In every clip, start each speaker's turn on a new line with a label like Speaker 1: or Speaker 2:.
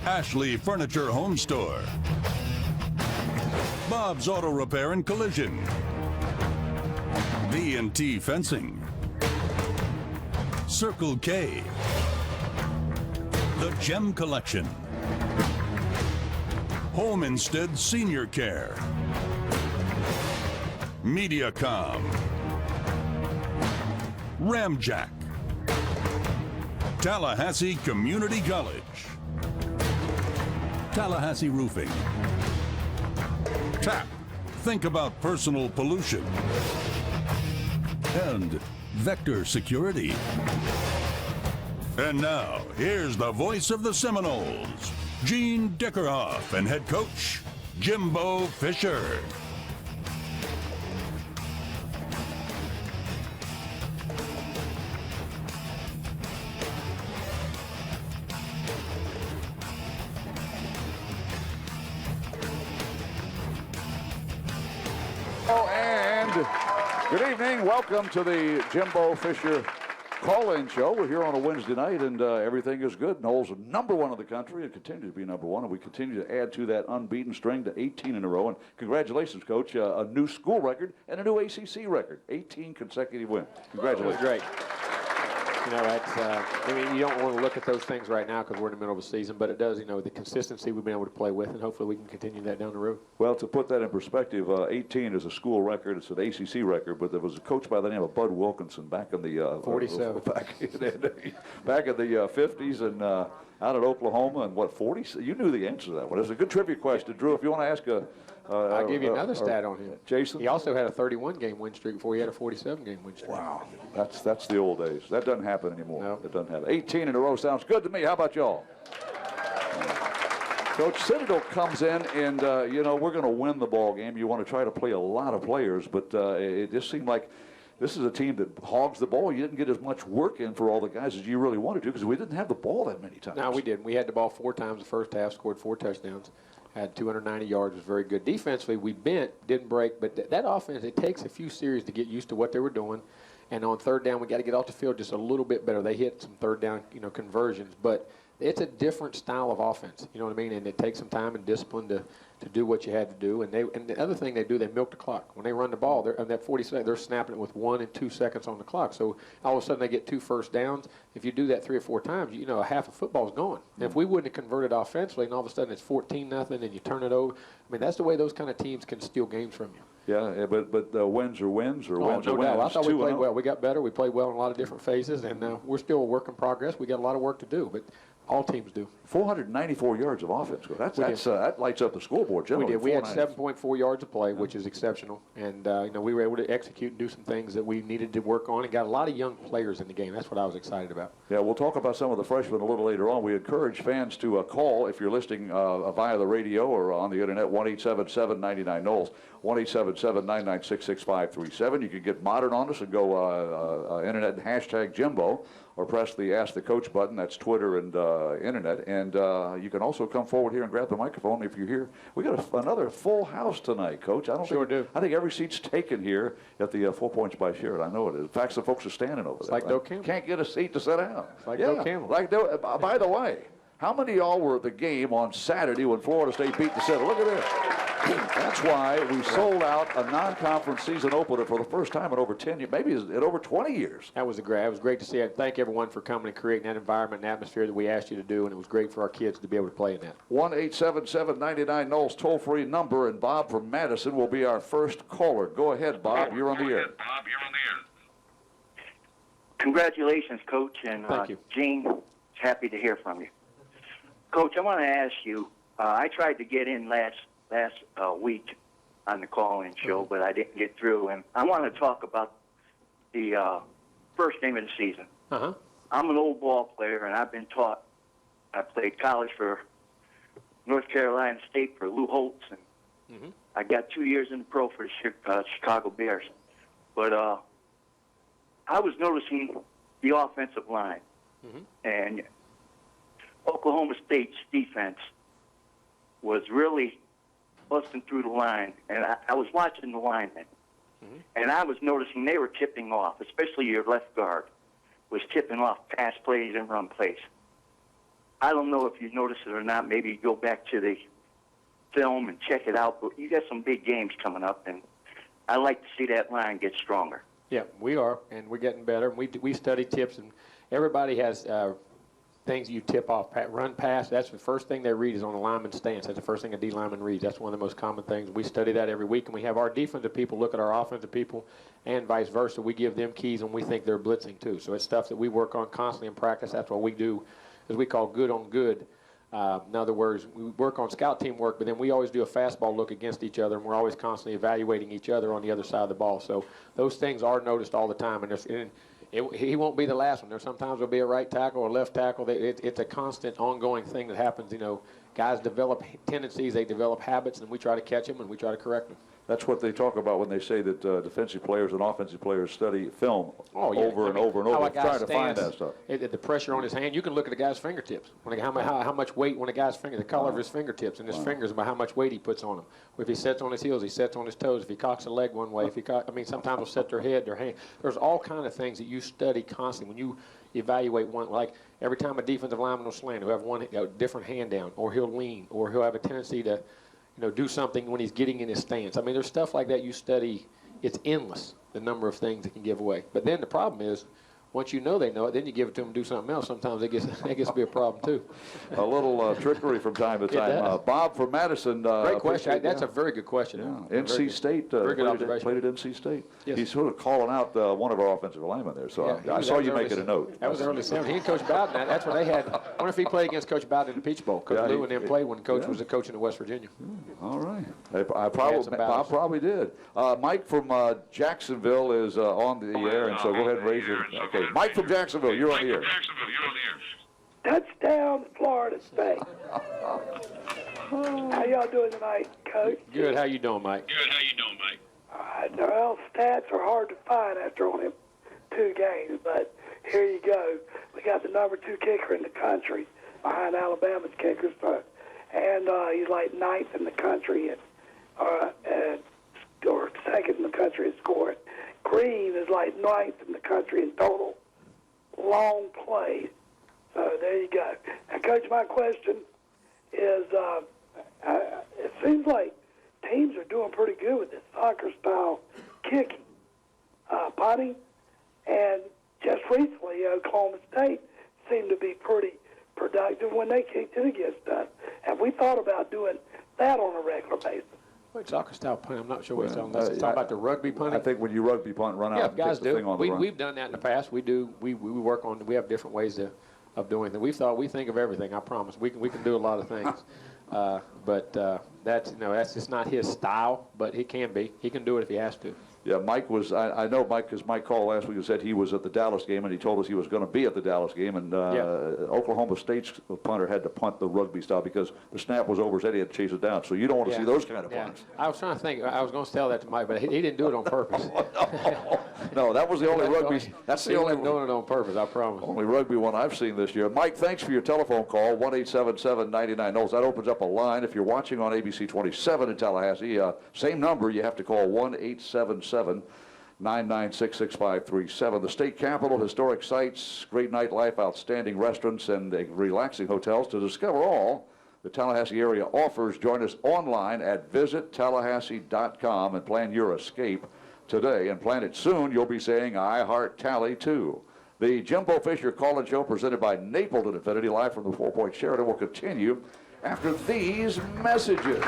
Speaker 1: Ashley Furniture Home Store, Bob's Auto Repair and Collision, B&T Fencing, Circle K, The Gem Collection, Home Instead Senior Care, Mediacom, Ramjack, Tallahassee Community College, Tallahassee Roofing, TAP, think about personal pollution, and Vector Security. And now, here's the voice of the Seminoles, Gene Dickerhoff, and head coach, Jimbo Fisher.
Speaker 2: Good evening. Welcome to the Jimbo Fisher call-in show. We're here on a Wednesday night, and everything is good. Knowles are number one in the country and continue to be number one, and we continue to add to that unbeaten string to 18 in a row. And congratulations, Coach. A new school record and a new ACC record. 18 consecutive wins. Congratulations.
Speaker 3: Great. You know, that's, I mean, you don't want to look at those things right now because we're in the middle of a season, but it does, you know, the consistency we've been able to play with, and hopefully we can continue that down the road.
Speaker 2: Well, to put that in perspective, 18 is a school record. It's an ACC record, but there was a coach by the name of Bud Wilkinson back in the
Speaker 3: 47.
Speaker 2: back in the 50s and out at Oklahoma, and what, 40? You knew the answer to that one. It's a good trivia question, Drew. If you want to ask
Speaker 3: I'll give you another stat on him.
Speaker 2: Jason?
Speaker 3: He also had a 31-game win streak before he had a 47-game win streak.
Speaker 2: Wow. That's the old days. That doesn't happen anymore.
Speaker 3: No.
Speaker 2: It doesn't happen. 18 in a row sounds good to me. How about y'all? Coach, Citadel comes in, and, you know, we're going to win the ball game. You want to try to play a lot of players, but it just seemed like this is a team that hogs the ball. You didn't get as much work in for all the guys as you really wanted to because we didn't have the ball that many times.
Speaker 3: No, we didn't. We had the ball 4 times the first half, scored 4 touchdowns. Had 290 yards, was very good. Defensively, we bent, didn't break, but that offense, it takes a few series to get used to what they were doing. And on third down, we got to get off the field just a little bit better. They hit some third down, you know, conversions, but it's a different style of offense. You know what I mean? And it takes some time and discipline to do what you had to do. And the other thing they do, they milk the clock. When they run the ball, they're on that 40 seconds, they're snapping it with 1 and 2 seconds on the clock. So all of a sudden they get 2 first downs. If you do that 3 or 4 times, you know, half of football's gone. And if we wouldn't have converted offensively and all of a sudden it's 14-0 and you turn it over, I mean, that's the way those kind of teams can steal games from you.
Speaker 2: Yeah, but wins are wins or wins
Speaker 3: no
Speaker 2: are wins.
Speaker 3: doubt. I thought we played well. We got better. We played well in a lot of different phases, and we're still a work in progress. We got a lot of work to do, but all teams do.
Speaker 2: 494 yards of offense. That lights up the scoreboard.
Speaker 3: We did. We had 7.4 yards of play, which is exceptional, and you know, we were able to execute and do some things that we needed to work on, and got a lot of young players in the game. That's what I was excited about.
Speaker 2: Yeah, we'll talk about some of the freshmen a little later on. We encourage fans to call if you're listening via the radio or on the internet. 1-877-99-KNOWLES. 1-877-996-6537. You can get modern on us and go internet and hashtag Jimbo, or press the Ask the Coach button. That's Twitter and internet. And you can also come forward here and grab the microphone if you're here. We got another full house tonight, Coach. I think every seat's taken here at the 4 Points by Sheridan. I know it is. In fact, some folks are standing over there.
Speaker 3: Like Doe Campbell.
Speaker 2: Can't get a seat to sit down.
Speaker 3: It's like Doe Campbell.
Speaker 2: By the way, how many of y'all were at the game on Saturday when Florida State beat the Citadel? Look at this. That's why we sold out a non-conference season opener for the first time in over 10 years, maybe in over 20 years.
Speaker 3: It was great to see it. Thank everyone for coming and creating that environment and atmosphere that we asked you to do, and it was great for our kids to be able to play in that.
Speaker 2: 1-877-99-KNOWLES toll-free number, and Bob from Madison will be our first caller. Go ahead, Bob. You're on the air.
Speaker 4: Congratulations, Coach, and
Speaker 3: Thank you.
Speaker 4: Gene, happy to hear from you. Coach, I want to ask you, I tried to get in last week on the call-in show, but I didn't get through, and I want to talk about the first game of the season. I'm an old ball player, and I've been taught. I played college for North Carolina State for Lou Holtz, and I got 2 years in the pro for the Chicago Bears. But I was noticing the offensive line, and Oklahoma State's defense was really busting through the line, and I was watching the linemen, and I was noticing they were tipping off, especially your left guard was tipping off pass plays and run plays. I don't know if you noticed it or not. Maybe you go back to the film and check it out. But you got some big games coming up, and I like to see that line get stronger.
Speaker 3: Yeah, we are, and we're getting better. We study tips, and everybody has things you tip off. Run pass, that's the first thing they read is on a lineman's stance. That's the first thing a D lineman reads. That's one of the most common things. We study that every week, and we have our defensive people look at our offensive people and vice versa. We give them keys when we think they're blitzing too. So it's stuff that we work on constantly in practice. That's what we do, as we call good on good. In other words, we work on scout team work, but then we always do a fastball look against each other, and we're always constantly evaluating each other on the other side of the ball. So those things are noticed all the time, and he won't be the last one. Sometimes there'll be a right tackle or left tackle. It's a constant, ongoing thing that happens. Guys develop tendencies, they develop habits, and we try to catch them and we try to correct them.
Speaker 2: That's what they talk about when they say that defensive players and offensive players study film over and over, trying to find that stuff.
Speaker 3: The pressure on his hand, you can look at a guy's fingertips. How much weight on a guy's finger, the color of his fingertips and his fingers about how much weight he puts on them. If he sets on his heels, he sets on his toes. If he cocks a leg one way, sometimes they'll set their head, their hand. There's all kind of things that you study constantly when you evaluate one. Like every time a defensive lineman will slant, he'll have one different hand down, or he'll lean, or he'll have a tendency to do something when he's getting in his stance. There's stuff like that you study. It's endless, the number of things it can give away. But then the problem is, once you know they know it, then you give it to them to do something else. Sometimes it gets to be a problem, too.
Speaker 2: A little trickery from time to time. Bob from Madison.
Speaker 3: Great question. That's a very good question.
Speaker 2: Yeah. NC State.
Speaker 3: Very good observation.
Speaker 2: Played at NC State.
Speaker 3: Yes.
Speaker 2: He's sort of calling out one of our offensive linemen there. So I saw you making a note.
Speaker 3: That was early 70s. He and Coach Bowden, that's what they had. I wonder if he played against Coach Bowden in the Peach Bowl. Coach Lou and them played when Coach was the coach in West Virginia.
Speaker 2: All right. Bob probably did. Mike from Jacksonville is on the air, and so go ahead and raise your. Okay, Mike from Jacksonville, you're on the air.
Speaker 5: Touchdown, Florida State. How y'all doing tonight, Coach?
Speaker 3: Good. How you doing, Mike?
Speaker 5: Well, stats are hard to find after only 2 games, but here you go. We got the number 2 kicker in the country behind Alabama's kickers, and he's like 9th in the country, or 2nd in the country in scoring. Green is like 9th in the country in total long plays. So there you go. Now, Coach, my question is, it seems like teams are doing pretty good with this soccer-style kicking, punting, and just recently Oklahoma State seemed to be pretty productive when they kicked it against us. Have we thought about doing that on a regular basis?
Speaker 3: Soccer-style punt, I'm not sure what he's talking about. He's talking about the rugby punting?
Speaker 2: I think when you rugby punt, run out and
Speaker 3: guys
Speaker 2: kick the thing on the run.
Speaker 3: We've done that in the past. We do. We work on. We have different ways of doing that. We think of everything. I promise. We can do a lot of things. But that's just not his style. But he can be. He can do it if he has to.
Speaker 2: Yeah, Mike was, I know Mike, because Mike called last week and said he was at the Dallas game, and he told us he was going to be at the Dallas game, and Oklahoma State's punter had to punt the rugby style because the snap was over his head, he had to chase it down. So you don't want to see those kind of punts.
Speaker 3: I was trying to think, I was going to tell that to Mike, but he didn't do it on purpose.
Speaker 2: No, that was the only rugby, that's the only
Speaker 3: doing it on purpose, I promise.
Speaker 2: Only rugby one I've seen this year. Mike, thanks for your telephone call, 1-877-99-NOLES. That opens up a line. If you're watching on ABC 27 in Tallahassee, same number, you have to call 1-877-996-6537. The state capitol, historic sites, great nightlife, outstanding restaurants, and relaxing hotels. To discover all the Tallahassee area offers, join us online at visittallahassee.com and plan your escape today. And plan it soon. You'll be saying, I heart Tally too. The Jimbo Fisher Call-In Show presented by Napleton Infinity, live from the 4 Point Sheraton, will continue after these messages.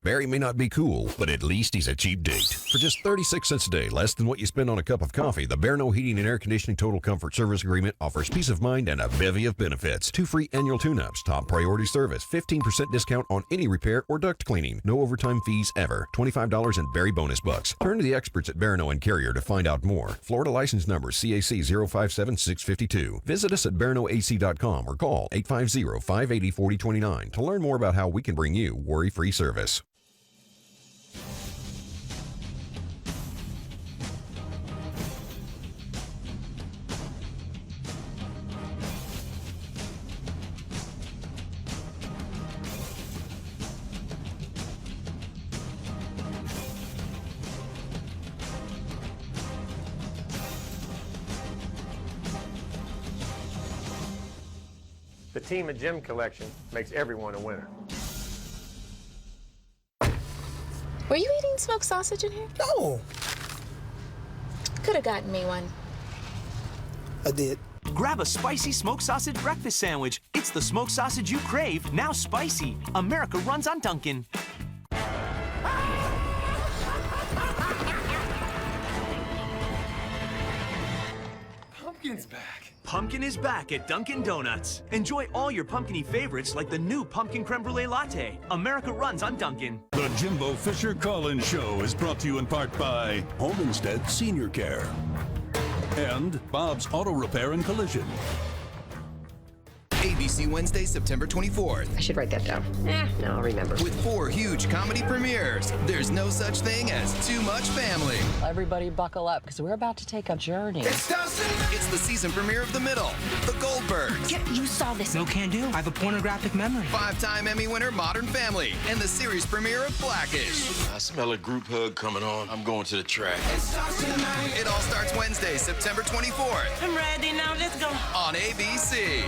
Speaker 6: Barry may not be cool, but at least he's a cheap date. For just 36 cents a day, less than what you spend on a cup of coffee, the Bear No Heating and Air Conditioning Total Comfort Service Agreement offers peace of mind and a bevy of benefits. 2 free annual tune-ups, top priority service, 15% discount on any repair or duct cleaning, no overtime fees ever, $25 in Barry bonus bucks. Turn to the experts at Bear No and Carrier to find out more. Florida license number CAC 057652. Visit us at bearnoac.com or call 850-580-4029 to learn more about how we can bring you worry-free service.
Speaker 7: team and gym collection makes everyone a winner.
Speaker 8: Were you eating smoked sausage in here?
Speaker 9: No.
Speaker 8: Could have gotten me one.
Speaker 9: I did.
Speaker 10: Grab a spicy smoked sausage breakfast sandwich. It's the smoked sausage you crave, now spicy. America runs on Dunkin'.
Speaker 9: Pumpkin's back.
Speaker 10: Pumpkin is back at Dunkin' Donuts. Enjoy all your pumpkin-y favorites like the new pumpkin creme brulee latte. America runs on Dunkin'.
Speaker 1: The Jimbo Fisher Call-In Show is brought to you in part by Home Instead Senior Care and Bob's Auto Repair and Collision.
Speaker 11: ABC Wednesday, September 24th.
Speaker 12: I should write that down. No, I'll remember.
Speaker 11: With 4 huge comedy premieres, there's no such thing as too much family.
Speaker 12: Everybody buckle up, because we're about to take a journey.
Speaker 11: It's the season premiere of The Middle, The Goldbergs.
Speaker 12: Yeah, you saw this. No can do. I have a pornographic memory.
Speaker 11: 5-time Emmy winner Modern Family, and the series premiere of Blackish.
Speaker 13: I smell a group hug coming on. I'm going to the track.
Speaker 11: It all starts Wednesday, September 24th.
Speaker 12: I'm ready now. Let's go.
Speaker 11: On ABC.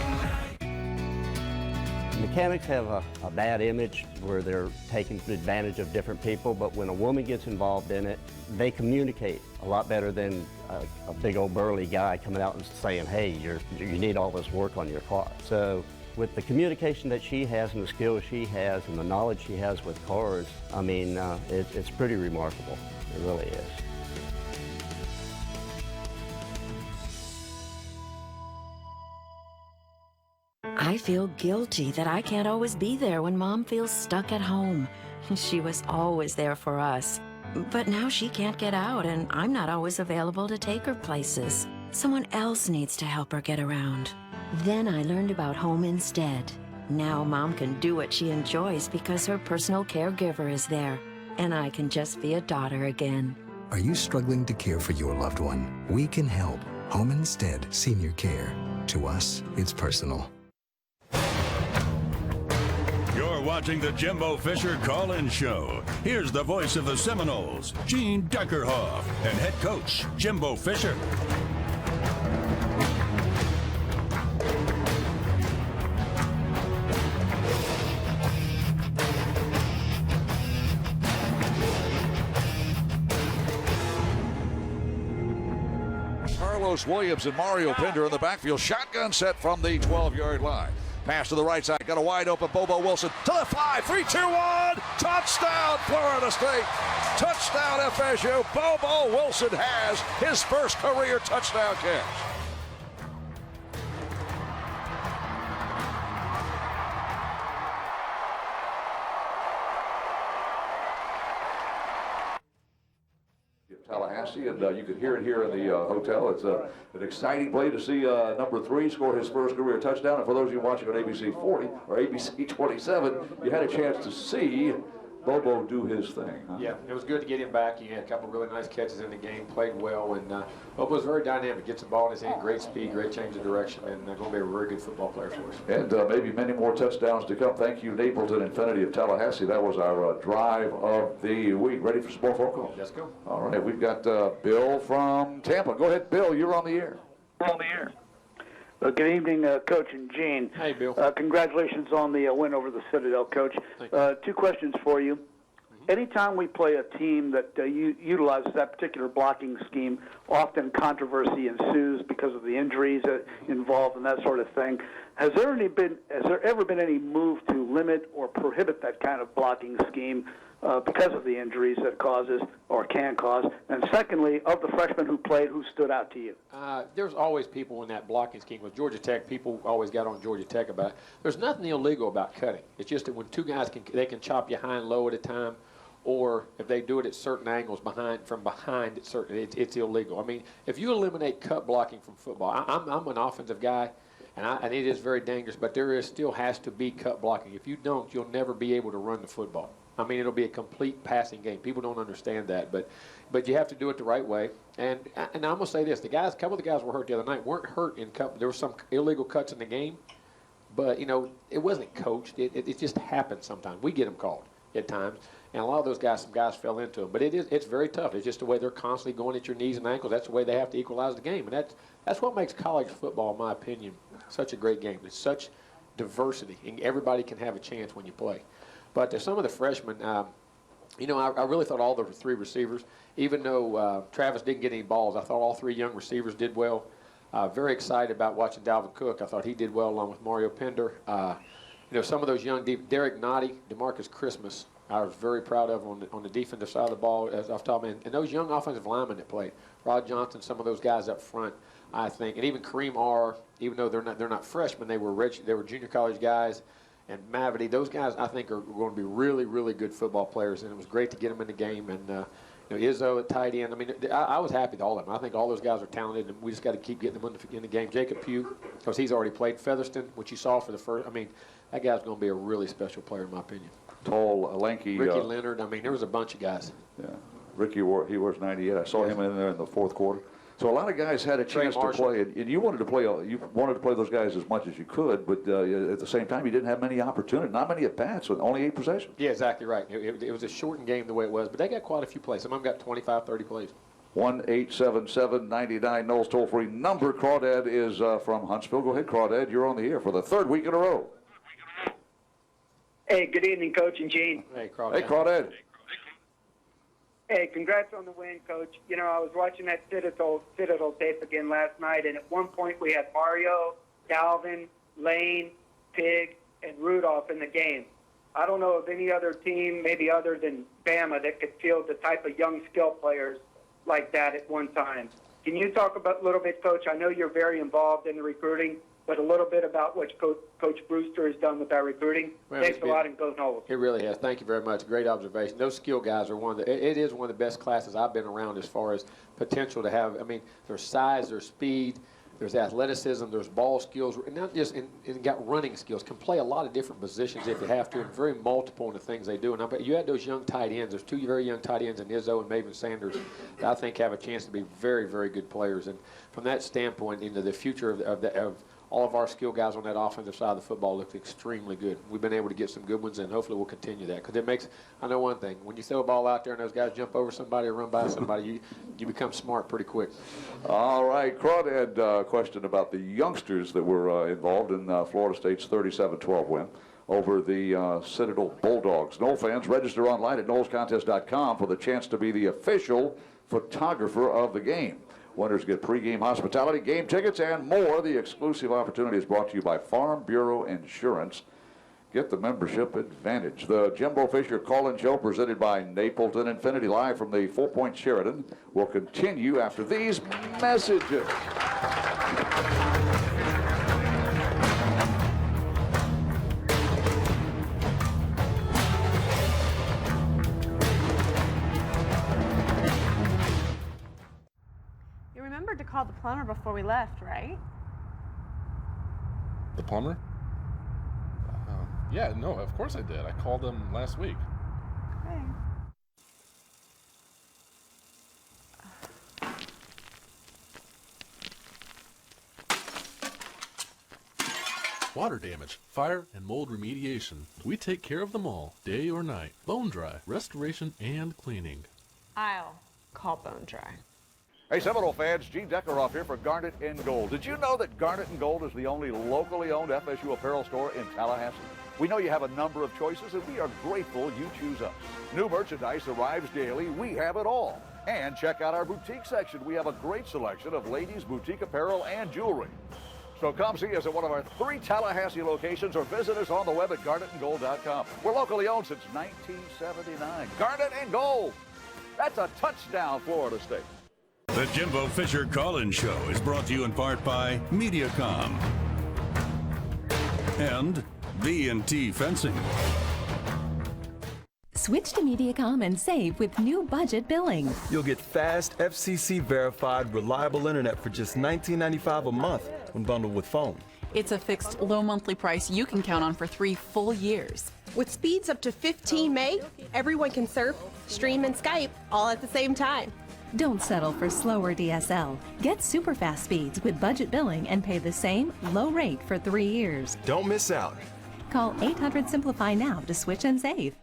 Speaker 14: Mechanics have a bad image where they're taking advantage of different people, but when a woman gets involved in it, they communicate a lot better than a big old burly guy coming out and saying, hey, you need all this work on your car. So with the communication that she has and the skills she has and the knowledge she has with cars, I mean, it's pretty remarkable. It really is.
Speaker 15: I feel guilty that I can't always be there when Mom feels stuck at home. She was always there for us. But now she can't get out, and I'm not always available to take her places. Someone else needs to help her get around. Then I learned about Home Instead. Now Mom can do what she enjoys because her personal caregiver is there, and I can just be a daughter again.
Speaker 16: Are you struggling to care for your loved one? We can help. Home Instead Senior Care. To us, it's personal.
Speaker 1: You're watching the Jimbo Fisher Call-In Show. Here's the voice of the Seminoles, Gene Deckerhoff, and head coach, Jimbo Fisher.
Speaker 2: Carlos Williams and Mario Pinder in the backfield. Shotgun set from the 12-yard line. Pass to the right side. Got a wide open Bobo Wilson to the fly. 3-2-1. Touchdown, Florida State. Touchdown, FSU. Bobo Wilson has his first career touchdown catch. Tallahassee, and you can hear it here in the hotel. It's an exciting play to see number 3 score his first career touchdown. And for those of you watching on ABC 40 or ABC 27, you had a chance to see Bobo do his thing. Huh?
Speaker 3: Yeah, it was good to get him back. He had a couple of really nice catches in the game, played well, and Bobo's very dynamic. Gets the ball in his hand, great speed, great change of direction, and going to be a very good football player for us.
Speaker 2: And maybe many more touchdowns to come. Thank you, Napleton Infinity of Tallahassee. That was our drive of the week. Ready for some more phone calls?
Speaker 3: Let's go.
Speaker 2: All right, we've got Bill from Tampa. Go ahead, Bill. You're on the air.
Speaker 17: On the air. Good evening, Coach and Gene.
Speaker 3: Hey, Bill.
Speaker 17: Congratulations on the win over the Citadel, Coach. 2 questions for you. Anytime we play a team that utilizes that particular blocking scheme, often controversy ensues because of the injuries involved and that sort of thing. Has there ever been any move to limit or prohibit that kind of blocking scheme because of the injuries that it causes or can cause? And secondly, of the freshmen who played, who stood out to you?
Speaker 3: There's always people in that blocking scheme. With Georgia Tech, people always got on Georgia Tech about it. There's nothing illegal about cutting. It's just that when 2 guys they can chop you high and low at a time, or if they do it at certain angles from behind, it's illegal. I mean, if you eliminate cut blocking from football, I'm an offensive guy, and it is very dangerous, but still has to be cut blocking. If you don't, you'll never be able to run the football. I mean, it'll be a complete passing game. People don't understand that, but you have to do it the right way. And I'm going to say this. A couple of the guys were hurt the other night weren't hurt in cut. There were some illegal cuts in the game, but, it wasn't coached. It just happens sometimes. We get them called at times. And a lot of those guys, some guys fell into them. But it's very tough. It's just the way they're constantly going at your knees and ankles. That's the way they have to equalize the game. And that's what makes college football, in my opinion, such a great game. It's such diversity, and everybody can have a chance when you play. But there's some of the freshmen, you know, I really thought all the three receivers, even though Travis didn't get any balls, I thought all three young receivers did well. Very excited about watching Dalvin Cook. I thought he did well along with Mario Pender. You know, some of those young, Derek Nottie, DeMarcus Christmas, I was very proud of on the defensive side of the ball, as I've talked about. And those young offensive linemen that played, Rod Johnson, some of those guys up front, I think, and even Kareem R., even though they're not freshmen, they were junior college guys, and Mavity, those guys I think are going to be really, really good football players, and it was great to get them in the game. And you know, Izzo at tight end. I mean, I was happy with all of them. I think all those guys are talented, and we just got to keep getting them in the game. Jacob Pugh, because he's already played. Featherston, which you saw for the first. I mean, that guy's going to be a really special player in my opinion.
Speaker 2: Tall, lanky.
Speaker 3: Ricky Leonard. I mean, there was a bunch of guys.
Speaker 2: Yeah, Ricky he wears 98. I saw him in there in the fourth quarter. So a lot of guys had a chance to play, and you wanted to play. You wanted to play those guys as much as you could, but at the same time, you didn't have many opportunities, not many at bats, with only 8 possessions.
Speaker 3: Yeah, exactly right. It was a shortened game the way it was, but they got quite a few plays. Some of them got 25, 30 plays.
Speaker 2: 1-877-99 Knowles toll-free number. Crawdad is from Huntsville. Go ahead, Crawdad. You're on the air for the 3rd week in a row.
Speaker 18: Hey, good evening, Coach and Gene.
Speaker 3: Hey, Crawdad.
Speaker 2: Hey, Crawdad.
Speaker 18: Hey, congrats on the win, Coach. You know, I was watching that Citadel tape again last night, and at one point we had Mario, Dalvin, Lane, Pig, and Rudolph in the game. I don't know of any other team, maybe other than Bama, that could field the type of young skill players like that at one time. Can you talk about a little bit, Coach? I know you're very involved in the recruiting, but a little bit about what Coach Brewster has done with that recruiting.
Speaker 3: Well,
Speaker 18: Thanks a lot, and go Knowles.
Speaker 3: It really has. Thank you very much. Great observation. Those skill guys are it is one of the best classes I've been around as far as potential to have. I mean, there's size, there's speed, there's athleticism, there's ball skills, and not just and got running skills. Can play a lot of different positions if you have to, and very multiple in the things they do. And I bet you had those young tight ends. There's 2 very young tight ends in Izzo and Maven Sanders that I think have a chance to be very, very good players. And from that standpoint, into the future of all of our skill guys on that offensive side of the football look extremely good. We've been able to get some good ones, and hopefully we'll continue that. Because it makes, I know one thing, when you throw a ball out there and those guys jump over somebody or run by somebody, you become smart pretty quick.
Speaker 2: All right, Crawdad, question about the youngsters that were involved in Florida State's 37-12 win over the Citadel Bulldogs. Knoll fans, register online at knowlescontest.com for the chance to be the official photographer of the game. Winners get pregame hospitality, game tickets, and more. The exclusive opportunity is brought to you by Farm Bureau Insurance. Get the membership advantage. The Jimbo Fisher Call-In Show, presented by Napleton Infinity, live from the 4 Point Sheraton, will continue after these messages.
Speaker 19: To call the plumber before we left, right?
Speaker 20: The plumber? Yeah, no, of course I did. I called him last week.
Speaker 19: Okay.
Speaker 21: Water damage, fire, and mold remediation. We take care of them all, day or night. Bone dry, restoration, and cleaning.
Speaker 19: I'll call Bone Dry.
Speaker 2: Hey, Seminole fans, Gene Deckeroff here for Garnet and Gold. Did you know that Garnet and Gold is the only locally owned FSU apparel store in Tallahassee? We know you have a number of choices, and we are grateful you choose us. New merchandise arrives daily. We have it all. And check out our boutique section. We have a great selection of ladies' boutique apparel and jewelry. So come see us at one of our 3 Tallahassee locations or visit us on the web at garnetandgold.com. We're locally owned since 1979. Garnet and Gold. That's a touchdown, Florida State.
Speaker 1: The Jimbo Fisher Call-In Show is brought to you in part by Mediacom and B&T Fencing.
Speaker 22: Switch to Mediacom and save with new budget billing.
Speaker 23: You'll get fast, FCC-verified, reliable internet for just $19.95 a month when bundled with phone.
Speaker 24: It's a fixed, low monthly price you can count on for 3 full years.
Speaker 25: With speeds up to 15 meg, everyone can surf, stream, and Skype all at the same time.
Speaker 22: Don't settle for slower DSL. Get super fast speeds with budget billing and pay the same low rate for 3 years.
Speaker 23: Don't miss out.
Speaker 22: Call 800-SIMPLIFY now to switch and save.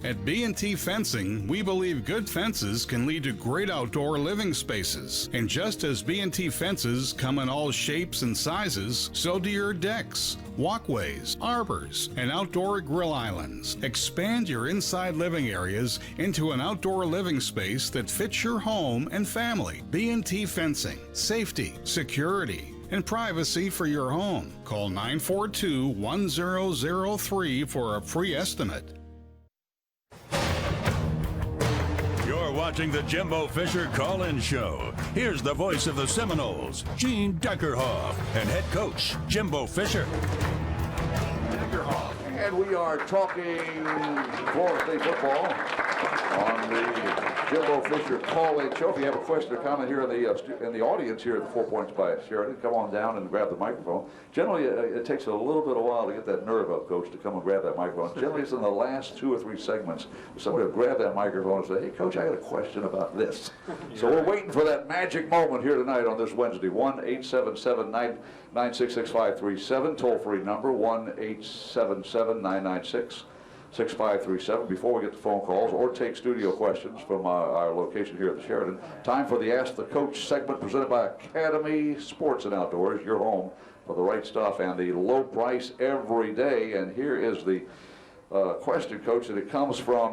Speaker 4: At B&T Fencing, we believe good fences can lead to great outdoor living spaces. And just as B&T fences come in all shapes and sizes, so do your decks, walkways, arbors, and outdoor grill islands. Expand your inside living areas into an outdoor living space that fits your home and family. B&T Fencing. Safety, security, and privacy for your home. Call 942-1003 for a free estimate.
Speaker 1: You're watching the Jimbo Fisher Call-In Show. Here's the voice of the Seminoles, Gene Deckerhoff, and head coach, Jimbo Fisher.
Speaker 2: And we are talking Florida State football on the Jimbo Fisher Call-In Show. If you have a question or comment here in the audience here at the 4 Points by Sheridan, come on down and grab the microphone. Generally, it takes a little bit of a while to get that nerve up, Coach, to come and grab that microphone. Generally, it's in the last 2 or 3 segments. Somebody will grab that microphone and say, hey, Coach, I got a question about this. So we're waiting for that magic moment here tonight on this Wednesday. 1-877-996-6537, toll-free number, 1-877-996-6537. Before we get to phone calls or take studio questions from our location here at the Sheridan, time for the Ask the Coach segment presented by Academy Sports and Outdoors, your home for the right stuff and the low price every day. And here is the question, Coach, and it comes from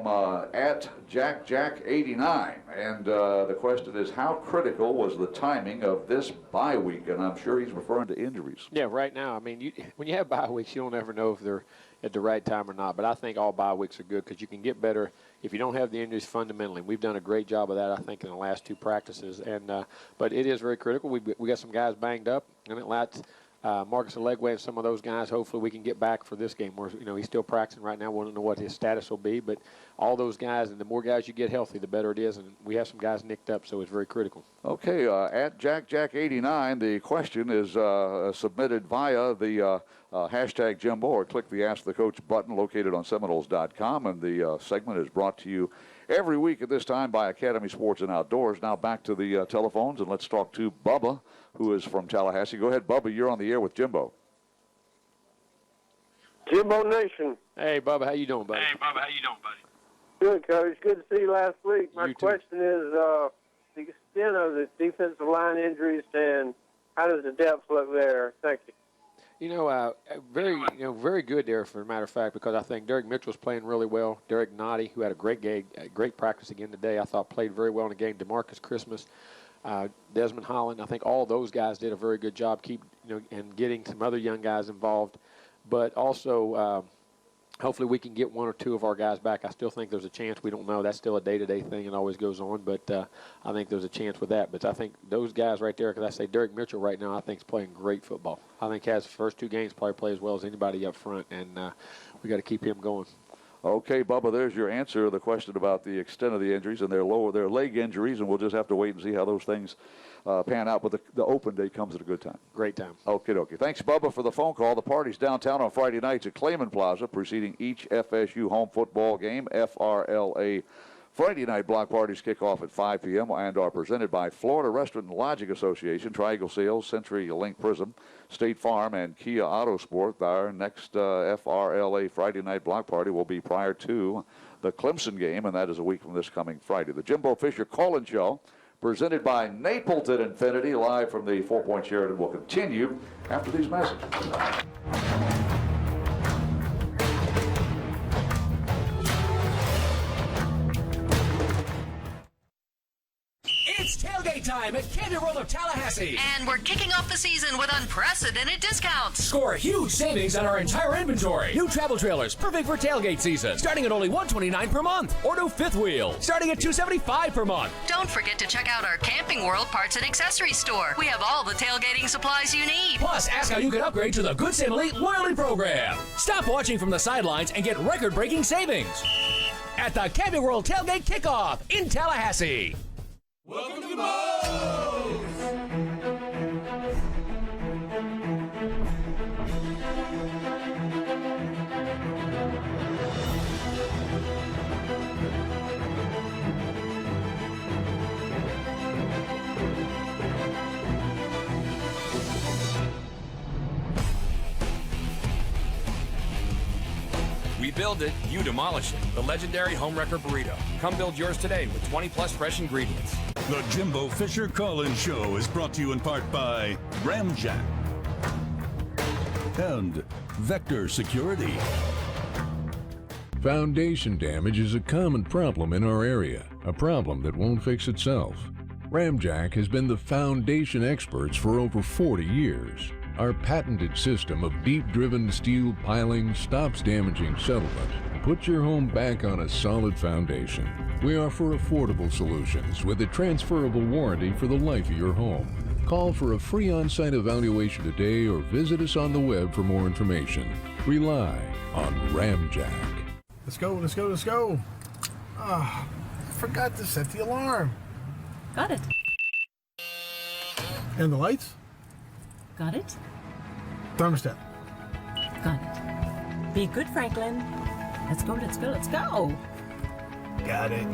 Speaker 2: at JackJack89. And the question is, how critical was the timing of this bye week? And I'm sure he's referring to injuries.
Speaker 3: Yeah, right now, I mean, when you have bye weeks, you don't ever know if they're at the right time or not. But I think all bye weeks are good because you can get better if you don't have the injuries fundamentally. We've done a great job of that, I think, in the last 2 practices. And but it is very critical. We got some guys banged up, and it lets Marcus Allegwe and some of those guys, hopefully we can get back for this game. Where, he's still practicing right now. We don't know what his status will be, but all those guys, and the more guys you get healthy, the better it is. And we have some guys nicked up, so it's very critical.
Speaker 2: Okay, at JackJack89, the question is submitted via the hashtag Jimbo, or click the Ask the Coach button located on Seminoles.com, and the segment is brought to you every week at this time by Academy Sports and Outdoors. Now back to the telephones, and let's talk to Bubba, who is from Tallahassee. Go ahead, Bubba. You're on the air with Jimbo.
Speaker 5: Jimbo Nation.
Speaker 3: Hey, Bubba. How you doing, buddy?
Speaker 5: Good, Coach. Good to see you last week. My question is the extent of the defensive line injuries, and how does the depth look there? Thank you.
Speaker 3: Very good there, for a matter of fact, because I think Derek Mitchell's playing really well. Derek Nottie, who had a great game, great practice again today, I thought played very well in the game. DeMarcus Christmas, Desmond Holland, I think all those guys did a very good job and getting some other young guys involved. But also, hopefully we can get 1 or 2 of our guys back. I still think there's a chance. We don't know. That's still a day-to-day thing. It always goes on. But I think there's a chance with that. But I think those guys right there, because I say Derek Mitchell right now, I think is playing great football. I think has the first 2 games probably play as well as anybody up front. And we got to keep him going.
Speaker 2: Okay, Bubba, there's your answer to the question about the extent of the injuries and their leg injuries, and we'll just have to wait and see how those things pan out. But the open day comes at a good time.
Speaker 3: Great time.
Speaker 2: Okay. Thanks, Bubba, for the phone call. The party's downtown on Friday nights at Clayman Plaza, preceding each FSU home football game. FRLA Friday night block parties kick off at 5 p.m. and are presented by Florida Restaurant and Lodging Association, Triangle Sales, Century Link Prism, State Farm, and Kia Autosport. Our next FRLA Friday night block party will be prior to the Clemson game, and that is a week from this coming Friday. The Jimbo Fisher Call-In Show, presented by Napleton Infinity, live from the 4 Point Sheridan, will continue after these messages.
Speaker 6: It's tailgate time at Candy World of Tallahassee.
Speaker 7: And we're kicking off the season with unprecedented discounts.
Speaker 6: Score huge savings on our entire inventory. New travel trailers, perfect for tailgate season, starting at only $129 per month. Or new fifth wheel, starting at $275 per month.
Speaker 7: Don't forget to check out our Camping World parts and accessories store. We have all the tailgating supplies you need.
Speaker 6: Plus, ask how you can upgrade to the Good Sam Elite loyalty program. Stop watching from the sidelines and get record-breaking savings at the Camping World Tailgate Kickoff in Tallahassee. Welcome to Moe's!
Speaker 8: We build it, you demolish it. The legendary Home Wrecker Burrito. Come build yours today with 20+ fresh ingredients.
Speaker 1: The Jimbo Fisher Call-In Show is brought to you in part by Ramjack and Vector Security.
Speaker 9: Foundation damage is a common problem in our area, a problem that won't fix itself. Ramjack has been the foundation experts for over 40 years. Our patented system of deep-driven steel piling stops damaging settlement and puts your home back on a solid foundation. We offer affordable solutions with a transferable warranty for the life of your home. Call for a free on-site evaluation today or visit us on the web for more information. Rely on Ramjack.
Speaker 10: Let's go, let's go, let's go. Ah, I forgot to set the alarm.
Speaker 12: Got it.
Speaker 10: And the lights?
Speaker 12: Got it.
Speaker 10: Thermostat.
Speaker 12: Got it. Be good, Franklin. Let's go, let's go, let's go.
Speaker 10: Got it.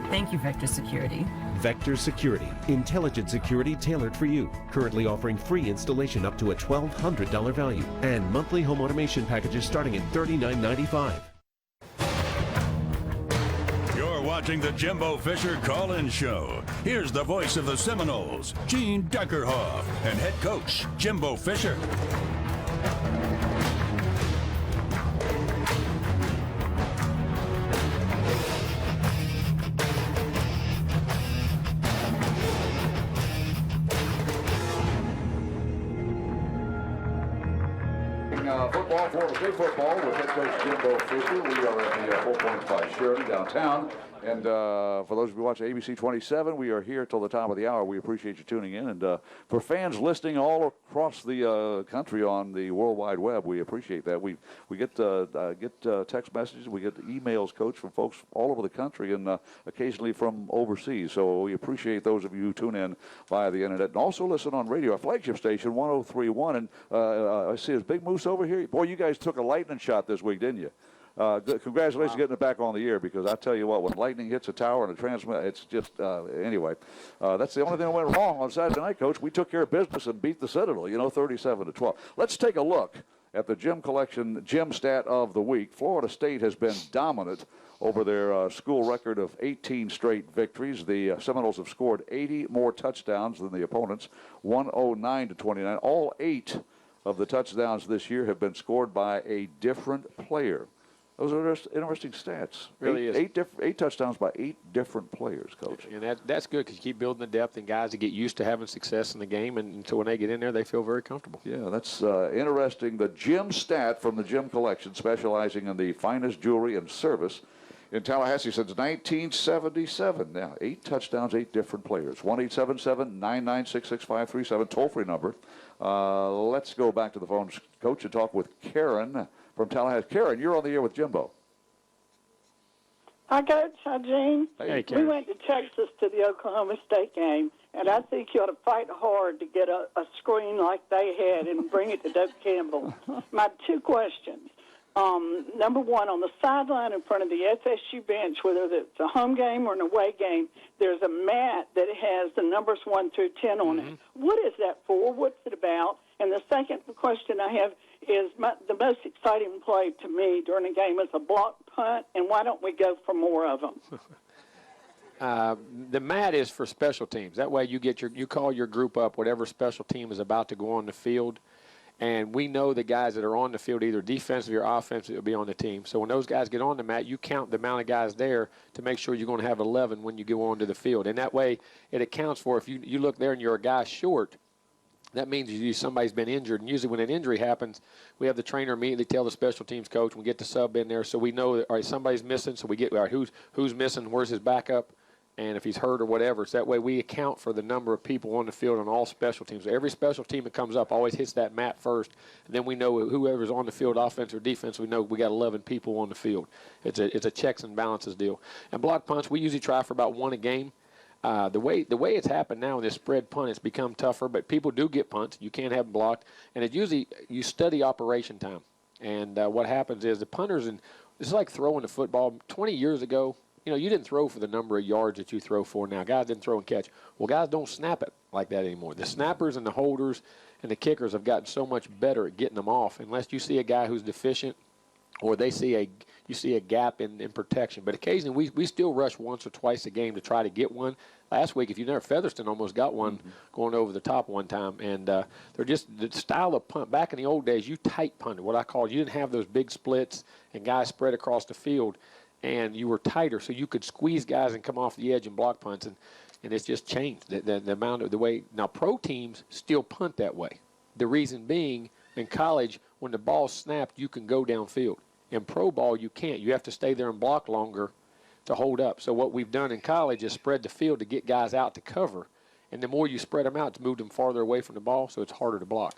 Speaker 12: Thank you, Vector Security.
Speaker 13: Vector Security, intelligent security tailored for you. Currently offering free installation up to a $1,200 value and monthly home automation packages starting at $39.95.
Speaker 1: You're watching the Jimbo Fisher Call-In Show. Here's the voice of the Seminoles, Gene Deckerhoff, and head coach, Jimbo Fisher.
Speaker 2: Football, Florida State football with head coach Jimbo Fisher. We are at the 4 Points by Sheridan downtown. And for those of you watching ABC 27, we are here till the top of the hour. We appreciate you tuning in. And for fans listening all across the country on the World Wide Web, we appreciate that. We get text messages, we get emails, Coach, from folks all over the country and occasionally from overseas. So we appreciate those of you who tune in via the internet and also listen on radio, our flagship station, 103.1. And I see his Big Moose over here. Boy, you guys took a lightning shot this week, didn't you? Congratulations getting it back on the air, because I tell you what, when lightning hits a tower and a transmit, it's just, anyway, that's the only thing that went wrong on Saturday night, Coach. We took care of business and beat the Citadel, 37-12. Let's take a look at the Gym Collection Gym Stat of the week. Florida State has been dominant over their school record of 18 straight victories. The Seminoles have scored 80 more touchdowns than the opponents, 109-29. All 8 of the touchdowns this year have been scored by a different player. Those are just interesting stats.
Speaker 3: Really is.
Speaker 2: 8 touchdowns by 8 different players, Coach.
Speaker 3: And that's good, because you keep building the depth and guys to get used to having success in the game, and so when they get in there, they feel very comfortable.
Speaker 2: Yeah, that's interesting. The Gym Stat from the Gym Collection, specializing in the finest jewelry and service in Tallahassee since 1977. Now, 8 touchdowns, 8 different players. 1-877-996-6537, toll-free number. Let's go back to the phones, Coach, and talk with Karen from Tallahassee. Karen, you're on the air with Jimbo.
Speaker 26: Hi, Coach. Hi, Gene.
Speaker 2: Hey, Karen.
Speaker 26: We went to Texas to the Oklahoma State game, and I think you ought to fight hard to get a screen like they had and bring it to Doug Campbell. My 2 questions. Number 1, on the sideline in front of the FSU bench, whether it's a home game or an away game, there's a mat that has the numbers 1 through 10 on it. What is that for? What's it about? And the second question I have is the most exciting play to me during a game is a block punt, and why don't we go for more of them?
Speaker 3: The mat is for special teams. That way you call your group up, whatever special team is about to go on the field, and we know the guys that are on the field, either defensively or offensively, will be on the team. So when those guys get on the mat, you count the amount of guys there to make sure you're going to have 11 when you go onto the field. And that way it accounts for, if you look there and you're a guy short, that means somebody's been injured. And usually when an injury happens, we have the trainer immediately tell the special teams coach, we get the sub in there so we know that, all right, somebody's missing, so we get, all right, who's missing, where's his backup, and if he's hurt or whatever. So that way we account for the number of people on the field on all special teams. So every special team that comes up always hits that mat first, and then we know whoever's on the field, offense or defense, we know we got 11 people on the field. It's a checks and balances deal. And block punts, we usually try for about 1 a game. The way it's happened now in this spread punt, it's become tougher, but people do get punts. You can't have them blocked. And it usually, you study operation time. And what happens is the punters, and it's like throwing the football. 20 years ago, you didn't throw for the number of yards that you throw for now. Guys didn't throw and catch. Well, guys don't snap it like that anymore. The snappers and the holders and the kickers have gotten so much better at getting them off. Unless you see a guy who's deficient, or you see a gap in protection. But occasionally we still rush once or twice a game to try to get one. Last week, if you remember, Featherston almost got one going over the top one time. And they're just the style of punt. Back in the old days, you tight punted, what I called. You didn't have those big splits and guys spread across the field, and you were tighter, so you could squeeze guys and come off the edge and block punts. And it's just changed the amount of the way. Now, pro teams still punt that way. The reason being, in college, when the ball's snapped, you can go downfield. In pro ball, you can't. You have to stay there and block longer to hold up. So what we've done in college is spread the field to get guys out to cover. And the more you spread them out, it's moved them farther away from the ball, so it's harder to block.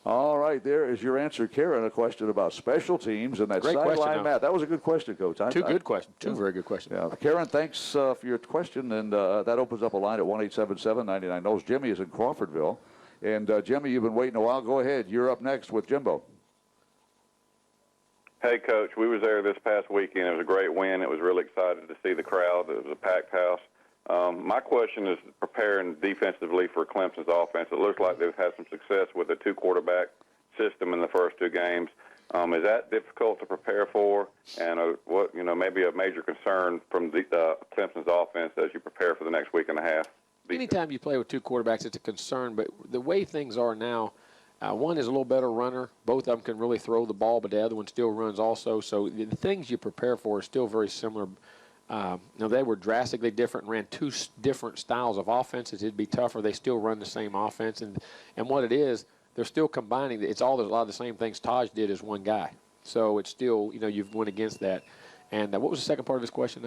Speaker 2: All right, there is your answer, Karen. A question about special teams and that sideline mat. That was a good question, Coach.
Speaker 3: Two good questions. Two very good questions.
Speaker 2: Yeah, Karen, thanks for your question, and that opens up a line at 1-877-99 knows. Jimmy is in Crawfordville, and Jimmy, you've been waiting a while. Go ahead. You're up next with Jimbo.
Speaker 11: Hey, Coach, we was there this past weekend. It was a great win. It was really excited to see the crowd. It was a packed house. My question is preparing defensively for Clemson's offense. It looks like they've had some success with a two-quarterback system in the first two games. Is that difficult to prepare for? And what maybe a major concern from Clemson's offense as you prepare for the next week and a half?
Speaker 3: Anytime you play with two quarterbacks, it's a concern. But the way things are now, one is a little better runner. Both of them can really throw the ball, but the other one still runs also. So the things you prepare for are still very similar. They were drastically different and ran two different styles of offenses. It'd be tougher. They still run the same offense. And what it is, they're still combining. It's all a lot of the same things Taj did as one guy. So it's still, you've went against that. And what was the second part of his question?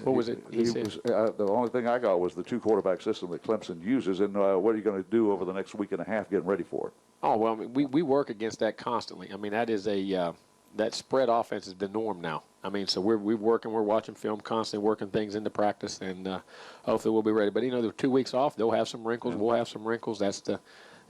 Speaker 3: What was it?
Speaker 2: The only thing I got was the two-quarterback system that Clemson uses, and what are you going to do over the next week and a half getting ready for it?
Speaker 3: Oh, well, we work against that constantly. I mean, that is that spread offense is the norm now. I mean, so we're working, we're watching film, constantly working things into practice, and hopefully we'll be ready. But, they're 2 weeks off. They'll have some wrinkles. We'll have some wrinkles. That's the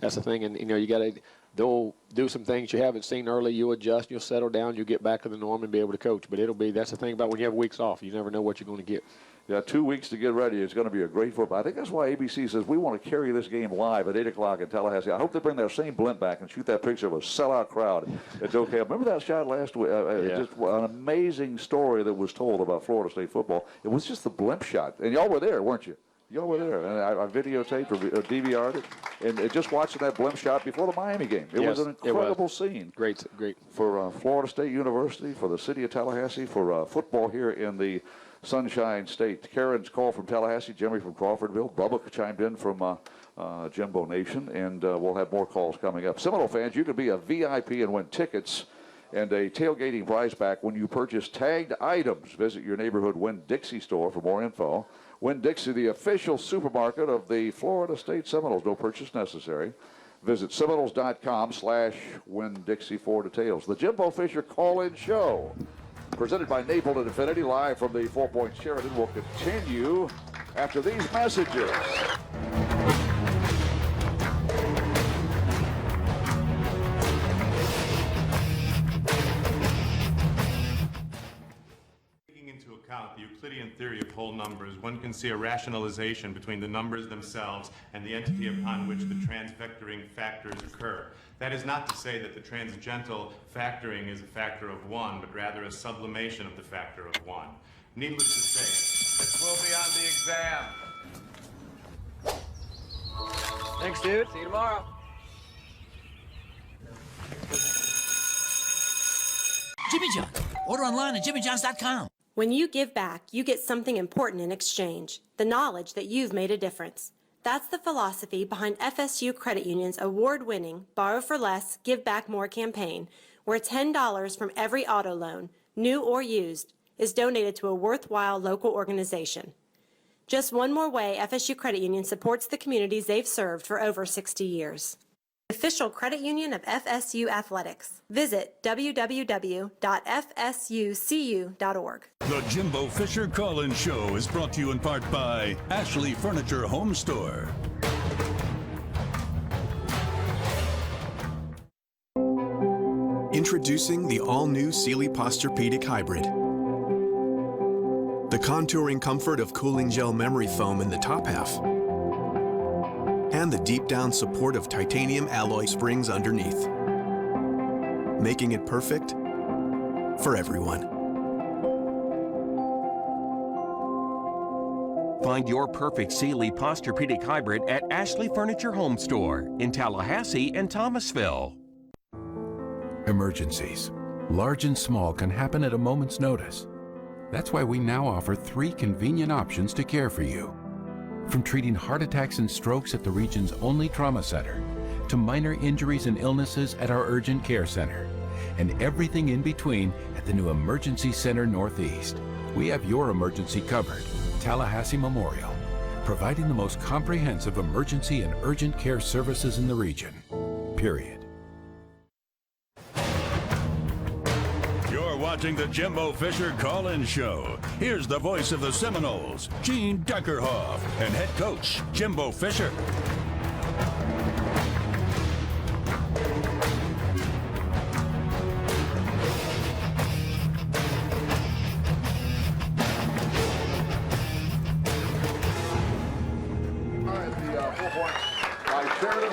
Speaker 3: thing. And, you got to – they'll do some things you haven't seen early. You'll adjust. You'll settle down. You'll get back to the norm and be able to coach. But that's the thing about when you have weeks off. You never know what you're going to get.
Speaker 2: Yeah, 2 weeks to get ready. It's going to be a great football. I think that's why ABC says we want to carry this game live at 8 o'clock in Tallahassee. I hope they bring that same blimp back and shoot that picture of a sellout crowd. It's okay. Remember that shot last week? Just an amazing story that was told about Florida State football. It was just the blimp shot. And y'all were there, weren't you? Y'all were there, and I videotaped or DVR'd it, and just watching that blimp shot before the Miami game. It was an incredible scene.
Speaker 3: Great.
Speaker 2: For Florida State University, for the city of Tallahassee, for football here in the Sunshine State. Karen's call from Tallahassee, Jimmy from Crawfordville, Bubba chimed in from Jimbo Nation, and we'll have more calls coming up. Seminole fans, you can be a VIP and win tickets and a tailgating prize pack when you purchase tagged items. Visit your neighborhood Winn-Dixie store for more info. Winn-Dixie, the official supermarket of the Florida State Seminoles. No purchase necessary. Visit Seminoles.com/Winn-Dixie for details. The Jimbo Fisher Call-In Show, presented by Napleton Infinity, live from the 4 Points Sheraton, will continue after these messages.
Speaker 14: The Euclidean theory of whole numbers, one can see a rationalization between the numbers themselves and the entity upon which the transvectoring factors occur. That is not to say that the transgental factoring is a factor of 1, but rather a sublimation of the factor of 1. Needless to say, this will be on the exam.
Speaker 15: Thanks, dude. See you tomorrow.
Speaker 16: Jimmy John. Order online at jimmyjohns.com.
Speaker 17: When you give back, you get something important in exchange, the knowledge that you've made a difference. That's the philosophy behind FSU Credit Union's award-winning Borrow for Less, Give Back More campaign, where $10 from every auto loan, new or used, is donated to a worthwhile local organization. Just one more way FSU Credit Union supports the communities they've served for over 60 years. Official credit union of FSU Athletics. Visit www.fsucu.org.
Speaker 1: The Jimbo Fisher Call-In Show is brought to you in part by Ashley Furniture Home Store.
Speaker 18: Introducing the all-new Sealy Posturepedic Hybrid. The contouring comfort of cooling gel memory foam in the top half, and the deep down support of titanium alloy springs underneath, making it perfect for everyone.
Speaker 13: Find your perfect Sealy Posturepedic Hybrid at Ashley Furniture Home Store in Tallahassee and Thomasville.
Speaker 15: Emergencies, large and small, can happen at a moment's notice. That's why we now offer 3 convenient options to care for you. From treating heart attacks and strokes at the region's only trauma center, to minor injuries and illnesses at our urgent care center, and everything in between at the new Emergency Center Northeast. We have your emergency covered. Tallahassee Memorial, providing the most comprehensive emergency and urgent care services in the region. Period.
Speaker 1: You're watching the Jimbo Fisher Call-In Show. Here's the voice of the Seminoles, Gene Deckerhoff, and head coach, Jimbo Fisher.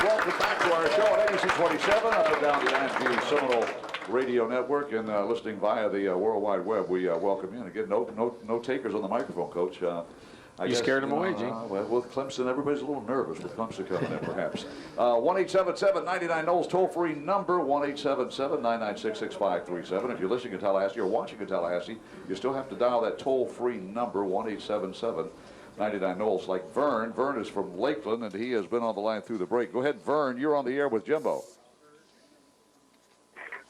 Speaker 2: Welcome back to our show at 8627 up and down the IMG Seminole Radio Network and listening via the World Wide Web. We welcome you. And again, no takers on the microphone, Coach.
Speaker 3: You scared them away, Gene.
Speaker 2: Well, with Clemson, everybody's a little nervous with Clemson coming in, perhaps. 1-877-99-NOLES, toll-free number, 1-877-996-6537. If you're listening in Tallahassee or watching in Tallahassee, you still have to dial that toll-free number, 1-877-99-NOLES, like Vern. Vern is from Lakeland, and he has been on the line through the break. Go ahead, Vern. You're on the air with Jimbo.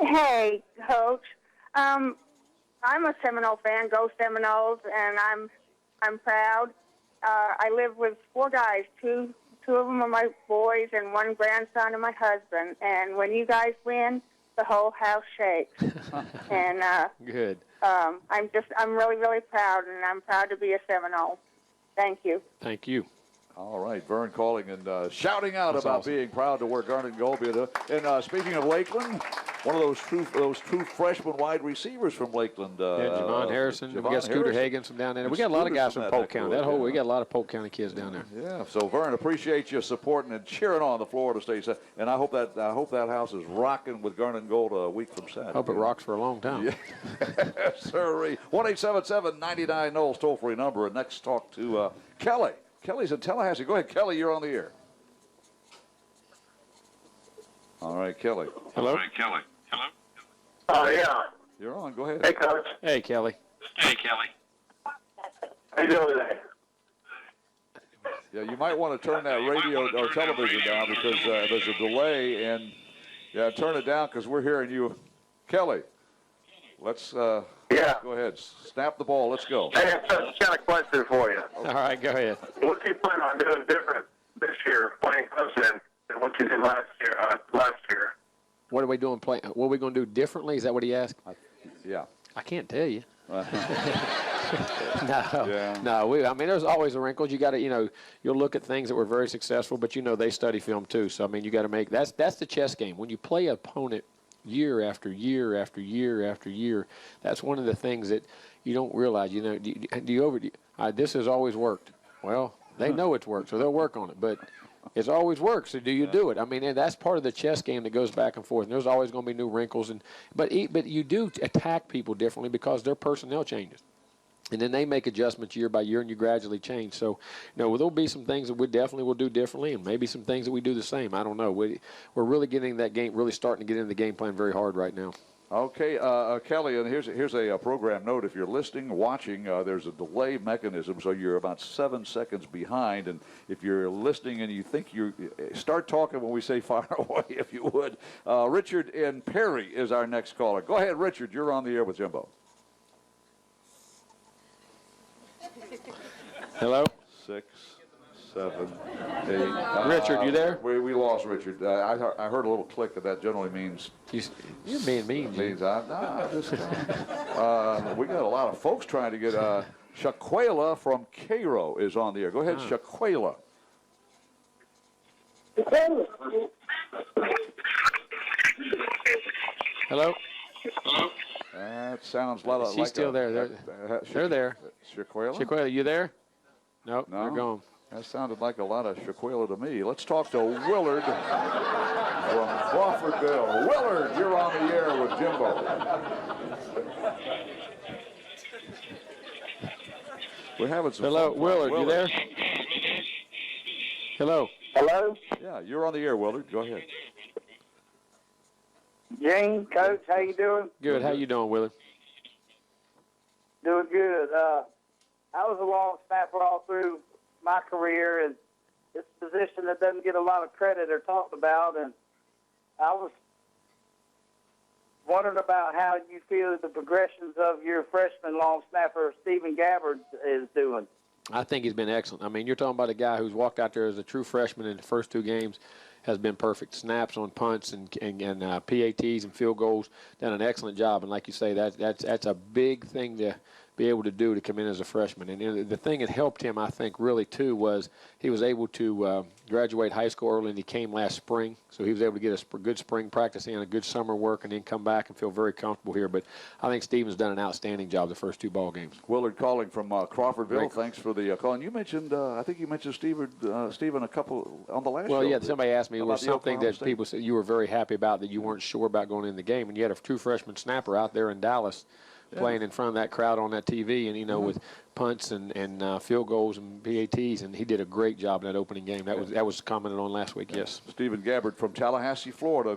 Speaker 19: Hey, Coach. I'm a Seminole fan. Go Seminoles, and I'm proud. I live with 4 guys. Two of them are my boys, and 1 grandson of my husband. And when you guys win, the whole house shakes. And
Speaker 3: good.
Speaker 19: I'm really, really proud, and I'm proud to be a Seminole. Thank you.
Speaker 3: Thank you.
Speaker 2: All right, Vern calling and shouting out
Speaker 3: That's
Speaker 2: about
Speaker 3: awesome.
Speaker 2: being proud to wear garnet and gold. And speaking of Lakeland, one of those true freshman wide receivers from Lakeland.
Speaker 3: Javon Harrison. We got Scooter Hagens from down there. We got a lot of guys from Polk County. We got a lot of Polk County kids down there.
Speaker 2: Yeah. So Vern, appreciate you supporting and cheering on the Florida State. And I hope that house is rocking with garnet and gold a week from Saturday.
Speaker 3: Hope it rocks for a long time.
Speaker 2: Yeah. Sir, 1-877-99-NOLES toll-free number. And next talk to Kelly. Kelly's in Tallahassee. Go ahead, Kelly. You're on the air. All right, Kelly.
Speaker 3: Hello.
Speaker 2: All right, Kelly.
Speaker 20: Hello? Oh, yeah.
Speaker 2: You're on. Go ahead.
Speaker 20: Hey, Coach.
Speaker 3: Hey, Kelly.
Speaker 20: Hey, Kelly. How you doing today?
Speaker 2: Yeah, you might want to turn that radio or television down because there's a delay. And, turn it down because we're hearing you. Kelly, let's go ahead. Snap the ball. Let's go.
Speaker 20: Hey, I've got a question for you.
Speaker 3: All right, go ahead.
Speaker 20: What do you plan on doing different this year playing Clemson than what you did last year?
Speaker 3: What are we doing? What are we going to do differently? Is that what he asked?
Speaker 2: Yeah.
Speaker 3: I can't tell you.
Speaker 2: No.
Speaker 3: There's always the wrinkles. You got to, you'll look at things that were very successful, but they study film too. So you got to make that's the chess game. When you play an opponent year after year after year after year, that's one of the things that you don't realize. This has always worked. Well, they know it's worked, so they'll work on it. But it's always worked. So do you do it? And that's part of the chess game that goes back and forth. And there's always going to be new wrinkles. But you do attack people differently because their personnel changes. And then they make adjustments year by year, and you gradually change. So, there'll be some things that we definitely will do differently, and maybe some things that we do the same. I don't know. We're really getting that game, really starting to get into the game plan very hard right now.
Speaker 2: Okay, Kelly, and here's a program note. If you're listening, watching, there's a delay mechanism, so you're about 7 seconds behind. And if you're listening and you think start talking when we say fire away, if you would. Richard in Perry is our next caller. Go ahead, Richard. You're on the air with Jimbo.
Speaker 3: Hello?
Speaker 2: 6, 7, 8.
Speaker 3: Richard, you there?
Speaker 2: We lost Richard. I heard a little click that generally means.
Speaker 3: You're being mean.
Speaker 2: We got a lot of folks trying to get. Shaquela from Cairo is on the air. Go ahead, Shaquela.
Speaker 3: Hello?
Speaker 2: That sounds like
Speaker 3: She's still there. They're there.
Speaker 2: Shaquela,
Speaker 3: you there? Nope, they're gone.
Speaker 2: That sounded like a lot of Shaquela to me. Let's talk to Willard from Crawfordville. Willard, you're on the air with Jimbo. We're having some
Speaker 3: Hello,
Speaker 2: fun.
Speaker 3: Willard, you there? Hello.
Speaker 5: Hello?
Speaker 2: Yeah, you're on the air, Willard. Go ahead.
Speaker 5: Gene, Coach, how you doing?
Speaker 3: Good. How you doing, Willard?
Speaker 5: Doing good. I was a long snapper all through my career, and it's a position that doesn't get a lot of credit or talked about, and I was wondering about how you feel the progressions of your freshman long snapper, Stephen Gabbard, is doing.
Speaker 3: I think he's been excellent. I mean, you're talking about a guy who's walked out there as a true freshman in the first 2 games, has been perfect. Snaps on punts and PATs and field goals, done an excellent job. And like you say, that's a big thing to be able to do to come in as a freshman. And the thing that helped him, I think, really, too, was he was able to graduate high school early, and he came last spring. So he was able to get a good spring practice in, a good summer work, and then come back and feel very comfortable here. But I think Stephen's done an outstanding job the first 2 ball games.
Speaker 2: Willard calling from Crawfordville.
Speaker 3: Great.
Speaker 2: Thanks for the call. And you mentioned, I think you mentioned Stephen a couple on the last show.
Speaker 3: Well, yeah, somebody asked me, was something that
Speaker 2: State.
Speaker 3: people said you were very happy about, that you weren't sure about going in the game. And you had a true freshman snapper out there in Dallas playing in front of that crowd on that TV, and, with punts and field goals and PATs, and he did a great job in that opening game. That was commented on last week, yes.
Speaker 2: Stephen Gabbard from Tallahassee, Florida.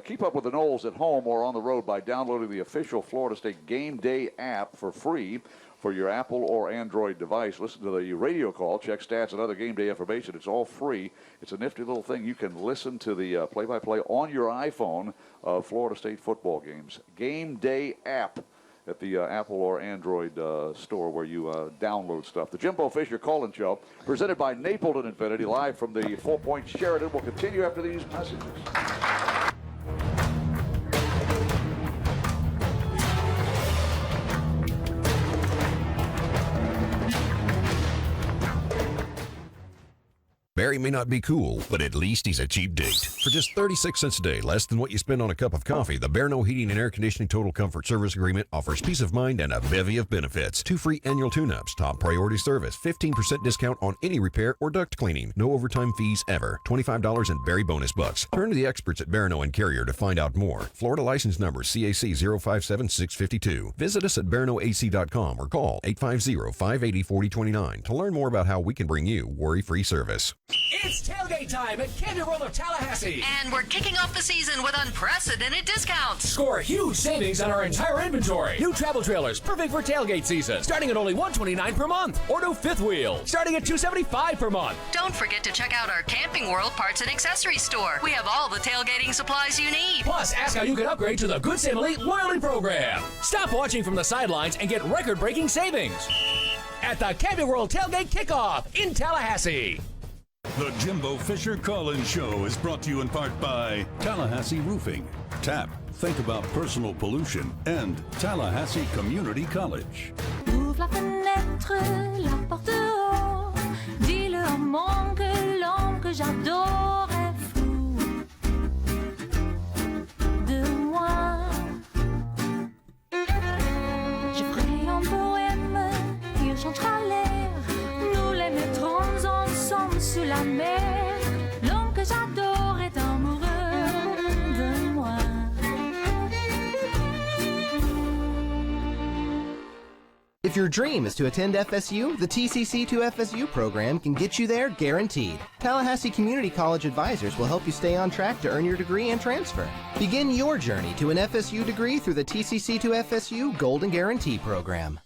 Speaker 2: Keep up with the Noles at home or on the road by downloading the official Florida State Game Day app for free for your Apple or Android device. Listen to the radio call, check stats and other game day information. It's all free. It's a nifty little thing. You can listen to the play-by-play on your iPhone of Florida State football games. Game Day app at the Apple or Android store where you download stuff. The Jimbo Fisher Call-In Show, presented by Napleton Infiniti, live from the 4 Point Sheraton. Will continue after these messages.
Speaker 4: Barry may not be cool, but at least he's a cheap date. For just 36 cents a day, less than what you spend on a cup of coffee, the Bearno Heating and Air Conditioning Total Comfort Service Agreement offers peace of mind and a bevy of benefits. 2 free annual tune-ups, top priority service, 15% discount on any repair or duct cleaning, no overtime fees ever, $25 in Barry bonus bucks. Turn to the experts at Bearno and Carrier to find out more. Florida license number CAC 057652. Visit us at BearnoAC.com or call 850-580-4029 to learn more about how we can bring you worry-free service.
Speaker 6: It's tailgate time at Camping World of Tallahassee.
Speaker 7: And we're kicking off the season with unprecedented discounts.
Speaker 6: Score huge savings on our entire inventory. New travel trailers, perfect for tailgate season, starting at only $129 per month. Or new fifth wheel, starting at $275 per month.
Speaker 7: Don't forget to check out our Camping World Parts and Accessories store. We have all the tailgating supplies you need.
Speaker 6: Plus, ask how you can upgrade to the Good Sam Elite Loyalty Program. Stop watching from the sidelines and get record-breaking savings at the Camping World Tailgate Kickoff in Tallahassee.
Speaker 1: The Jimbo Fisher Call-In Show is brought to you in part by Tallahassee Roofing, TAP, Think About Personal Pollution, and Tallahassee Community College.
Speaker 21: Ouvre la fenêtre, la porte haut, dis-le au monde que l'homme que j'adore est fou de moi. Je ferai un poème, il chantera l'air, nous les mettrons ensemble sur la mer. L'homme que j'adore est amoureux de moi.
Speaker 22: If your dream is to attend FSU, the TCC to FSU program can get you there guaranteed. Tallahassee Community College advisors will help you stay on track to earn your degree and transfer. Begin your journey to an FSU degree through the TCC to FSU Golden Guarantee program.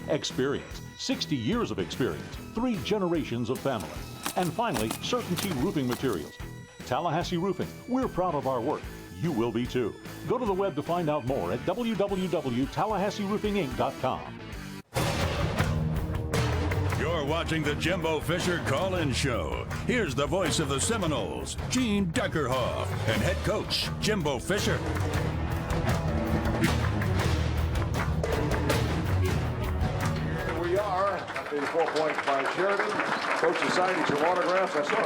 Speaker 23: Experience, 60 years of experience, 3 generations of family. And finally, Certainty Roofing Materials. Tallahassee Roofing, we're proud of our work. You will be too. Go to the web to find out more at www.tallahasseeroofinginc.com.
Speaker 1: You're watching the Jimbo Fisher Call-In Show. Here's the voice of the Seminoles, Gene Deckerhoff, and head coach, Jimbo Fisher.
Speaker 2: Here we are at the 4 Point by Sheraton. Coach is signing some autographs. I saw,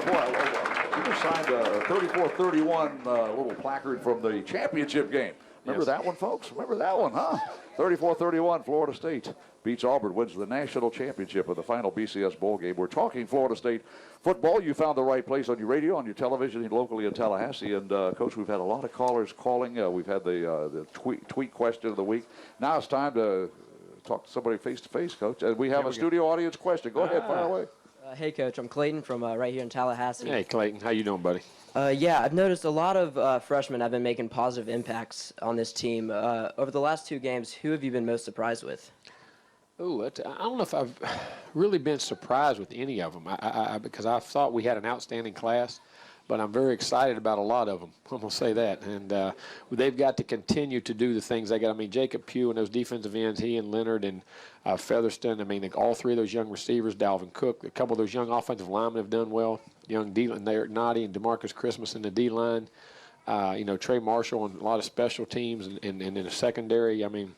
Speaker 2: you just signed a 34-31 little placard from the championship game. Remember that one, folks? Remember that one, huh? 34-31, Florida State beats Auburn, wins the national championship of the final BCS bowl game. We're talking Florida State football. You found the right place on your radio, on your television, locally in Tallahassee. And, Coach, we've had a lot of callers calling. We've had the tweet question of the week. Now it's time to talk to somebody face-to-face, Coach. And we have a studio audience question. Go ahead, fire away.
Speaker 8: Hey, Coach. I'm Clayton from right here in Tallahassee.
Speaker 3: Hey, Clayton. How you doing, buddy?
Speaker 8: Yeah, I've noticed a lot of freshmen have been making positive impacts on this team. Over the last 2 games, who have you been most surprised with?
Speaker 3: Oh, I don't know if I've really been surprised with any of them because I thought we had an outstanding class, but I'm very excited about a lot of them. I'm going to say that. And they've got to continue to do the things they got. I mean, Jacob Pugh and those defensive ends, he and Leonard and Featherston, I mean, all 3 of those young receivers, Dalvin Cook, a couple of those young offensive linemen have done well. Young Eric Noddy and DeMarcus Christmas in the D-line. Trey Marshall and a lot of special teams and in the secondary. I mean,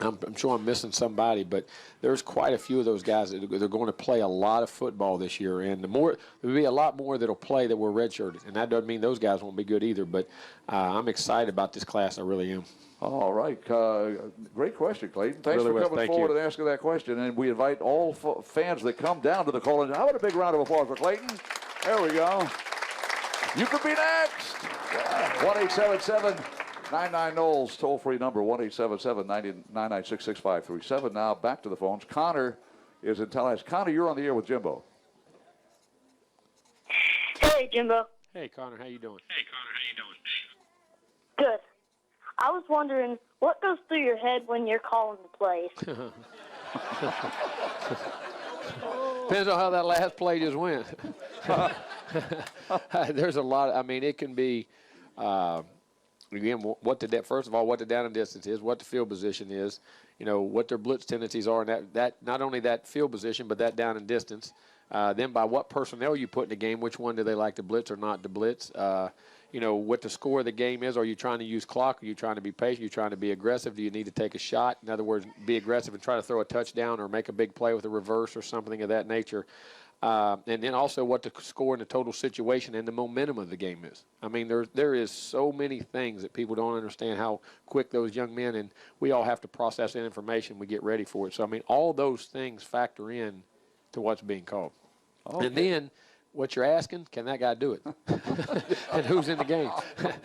Speaker 3: I'm sure I'm missing somebody, but there's quite a few of those guys that they're going to play a lot of football this year, and there'll be a lot more that'll play that were redshirted, and that doesn't mean those guys won't be good either. But I'm excited about this class. I really am.
Speaker 2: All right, great question, Clayton. Thanks for coming forward and asking that question. And we invite all fans that come down to the call-in. How about a big round of applause for Clayton? There we go. You could be next. 1-877-99-Knowles, toll-free number, 1-877-996-6537. Now back to the phones. Connor is in Tallahassee. Connor, you're on the air with Jimbo.
Speaker 9: Hey, Jimbo.
Speaker 3: Hey, Connor, how you doing?
Speaker 9: Good. I was wondering, what goes through your head when you're calling the plays?
Speaker 3: Depends on how that last play just went. There's a lot. I mean, it can be, again, first of all, what the down and distance is, what the field position is, what their blitz tendencies are, and that not only that field position, but that down and distance. Then by what personnel you put in the game, which one do they like to blitz or not to blitz? What the score of the game is. Are you trying to use clock? Are you trying to be patient? Are you trying to be aggressive? Do you need to take a shot? In other words, be aggressive and try to throw a touchdown or make a big play with a reverse or something of that nature. And then also what the score in the total situation and the momentum of the game is. I mean, there is so many things that people don't understand how quick those young men, and we all have to process that information. We get ready for it. So, I mean, all those things factor in to what's being called. Okay. And then what you're asking, can that guy do it? And who's in the game?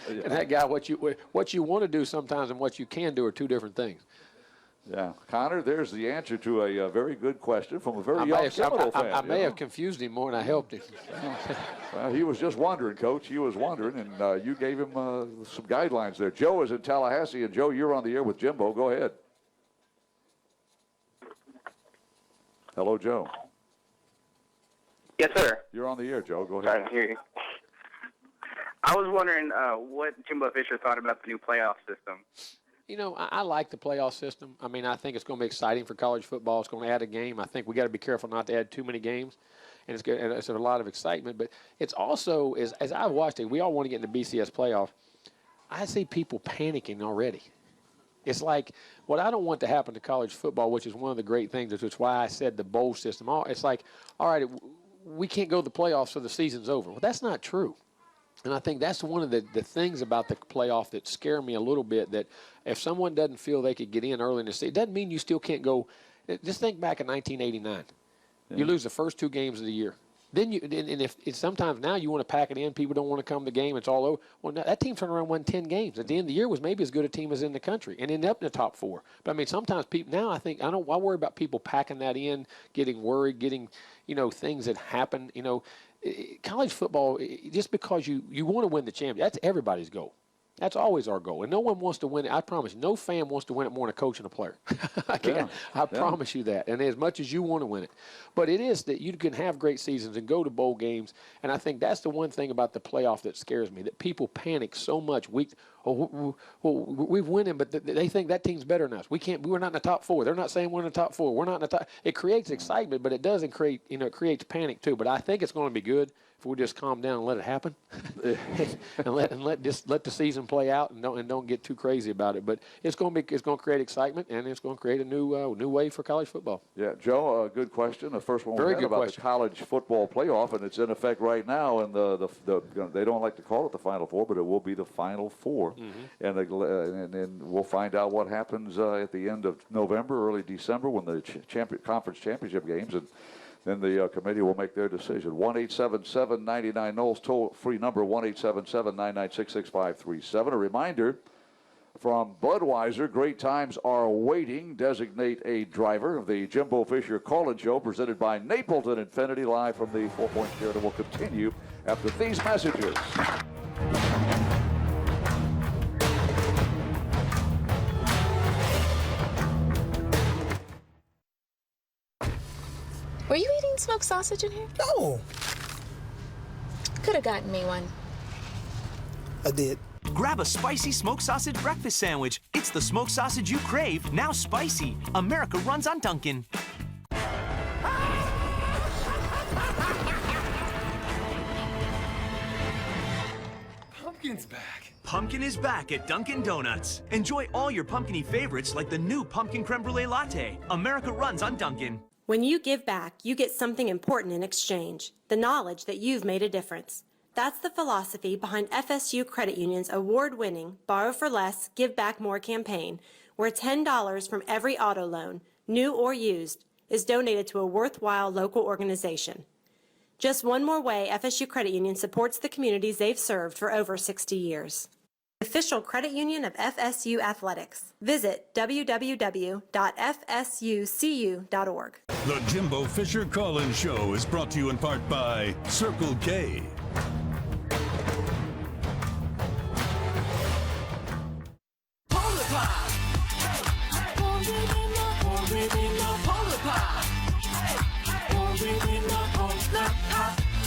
Speaker 3: And that guy, what you want to do sometimes and what you can do are 2 different things.
Speaker 2: Yeah, Connor, there's the answer to a very good question from a very young Seminole fan.
Speaker 3: I may have confused him more than I helped him.
Speaker 2: Well, he was just wondering, Coach. He was wondering, and you gave him some guidelines there. Joe is in Tallahassee, and Joe, you're on the air with Jimbo. Go ahead. Hello, Joe.
Speaker 10: Yes, sir.
Speaker 2: You're on the air, Joe. Go ahead.
Speaker 10: Sorry to hear you. I was wondering what Jimbo Fisher thought about the new playoff system.
Speaker 3: I like the playoff system. I mean, I think it's going to be exciting for college football. It's going to add a game. I think we got to be careful not to add too many games, and it's good. And it's a lot of excitement. But it's also, as I've watched it, we all want to get in the BCS playoff. I see people panicking already. It's like what I don't want to happen to college football, which is one of the great things, which is why I said the bowl system. It's like, all right, we can't go to the playoffs so the season's over. Well, that's not true. And I think that's one of the things about the playoff that scare me a little bit, that if someone doesn't feel they could get in early in the season, it doesn't mean you still can't go. Just think back in 1989. Yeah. You lose the first 2 games of the year. Then if sometimes now you want to pack it in, people don't want to come to the game, it's all over. Well, now, that team turned around and won 10 games. At the end of the year was maybe as good a team as in the country and ended up in the top 4. But I mean, sometimes people now I worry about people packing that in, getting worried, getting things that happen. College football, just because you want to win the championship, that's everybody's goal. That's always our goal. And no one wants to win it. I promise you, no fan wants to win it more than a coach and a player. I promise you that. And as much as you want to win it. But it is that you can have great seasons and go to bowl games. And I think that's the one thing about the playoff that scares me, that people panic so much. We've winning, but they think that team's better than us. We're not in the top 4. They're not saying we're in the top 4. We're not in the top. It creates excitement, but it doesn't create, it creates panic too. But I think it's going to be good if we just calm down and let it happen, and let the season play out, and don't get too crazy about it. But it's going to create excitement, and it's going to create a new way for college football.
Speaker 2: Yeah, Joe, good question. The first one
Speaker 3: Very
Speaker 2: we had
Speaker 3: good
Speaker 2: about
Speaker 3: question.
Speaker 2: the college football playoff, and it's in effect right now. And they don't like to call it the Final Four, but it will be the Final Four. Mm-hmm. And then we'll find out what happens at the end of November, early December, when the conference championship games, and then the committee will make their decision. 1-877-99-Knowles, toll-free number, 1-877-996-6537. A reminder, from Budweiser. Great times are waiting. Designate a driver. The Jimbo Fisher Call-In Show presented by Napleton Infinity, live from the 4 Point Sheraton, will continue after these messages.
Speaker 11: Were you eating smoked sausage in here?
Speaker 12: No.
Speaker 11: Could have gotten me one.
Speaker 12: I did.
Speaker 14: Grab a spicy smoked sausage breakfast sandwich. It's the smoked sausage you crave, now spicy. America runs on Dunkin'.
Speaker 12: Pumpkin's back.
Speaker 14: Pumpkin is back at Dunkin' Donuts. Enjoy all your pumpkin-y favorites like the new pumpkin creme brulee latte. America runs on Dunkin'.
Speaker 17: When you give back, you get something important in exchange, the knowledge that you've made a difference. That's the philosophy behind FSU Credit Union's award-winning Borrow for Less, Give Back More campaign, where $10 from every auto loan, new or used, is donated to a worthwhile local organization. Just one more way FSU Credit Union supports the communities they've served for over 60 years. Official credit union of FSU Athletics. Visit www.fsucu.org.
Speaker 1: The Jimbo Fisher Call-In Show is brought to you in part by Circle K.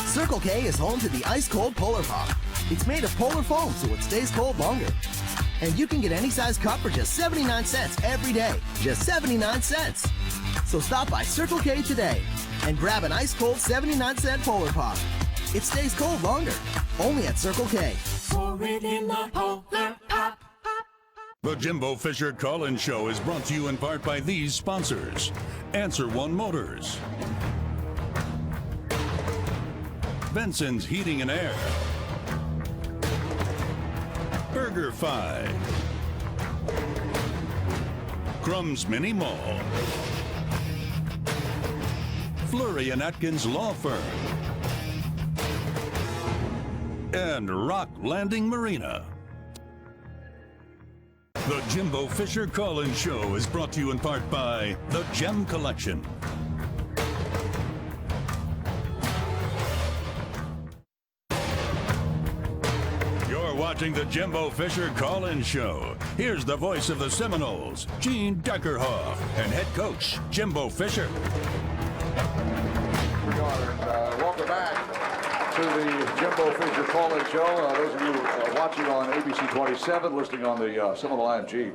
Speaker 22: Circle K is home to the ice-cold Polar Pop. It's made of polar foam, so it stays cold longer. And you can get any size cup for just 79 cents every day. Just 79 cents. So stop by Circle K today and grab an ice-cold 79-cent Polar Pop. It stays cold longer. Only at Circle K.
Speaker 21: Pour it in the Polar Pop.
Speaker 1: The Jimbo Fisher Call-In Show is brought to you in part by these sponsors. Answer One Motors, Benson's Heating and Air, Burger Fi, Crumbs Mini Mall, Fleury and Atkins Law Firm, and Rock Landing Marina. The Jimbo Fisher Call-In Show is brought to you in part by the Gem Collection. You're watching the Jimbo Fisher Call-In Show. Here's the voice of the Seminoles, Gene Deckerhoff, and head coach, Jimbo Fisher.
Speaker 2: Welcome back to the Jimbo Fisher Call-In Show. Those of you watching on ABC 27, listening on the Seminole IMG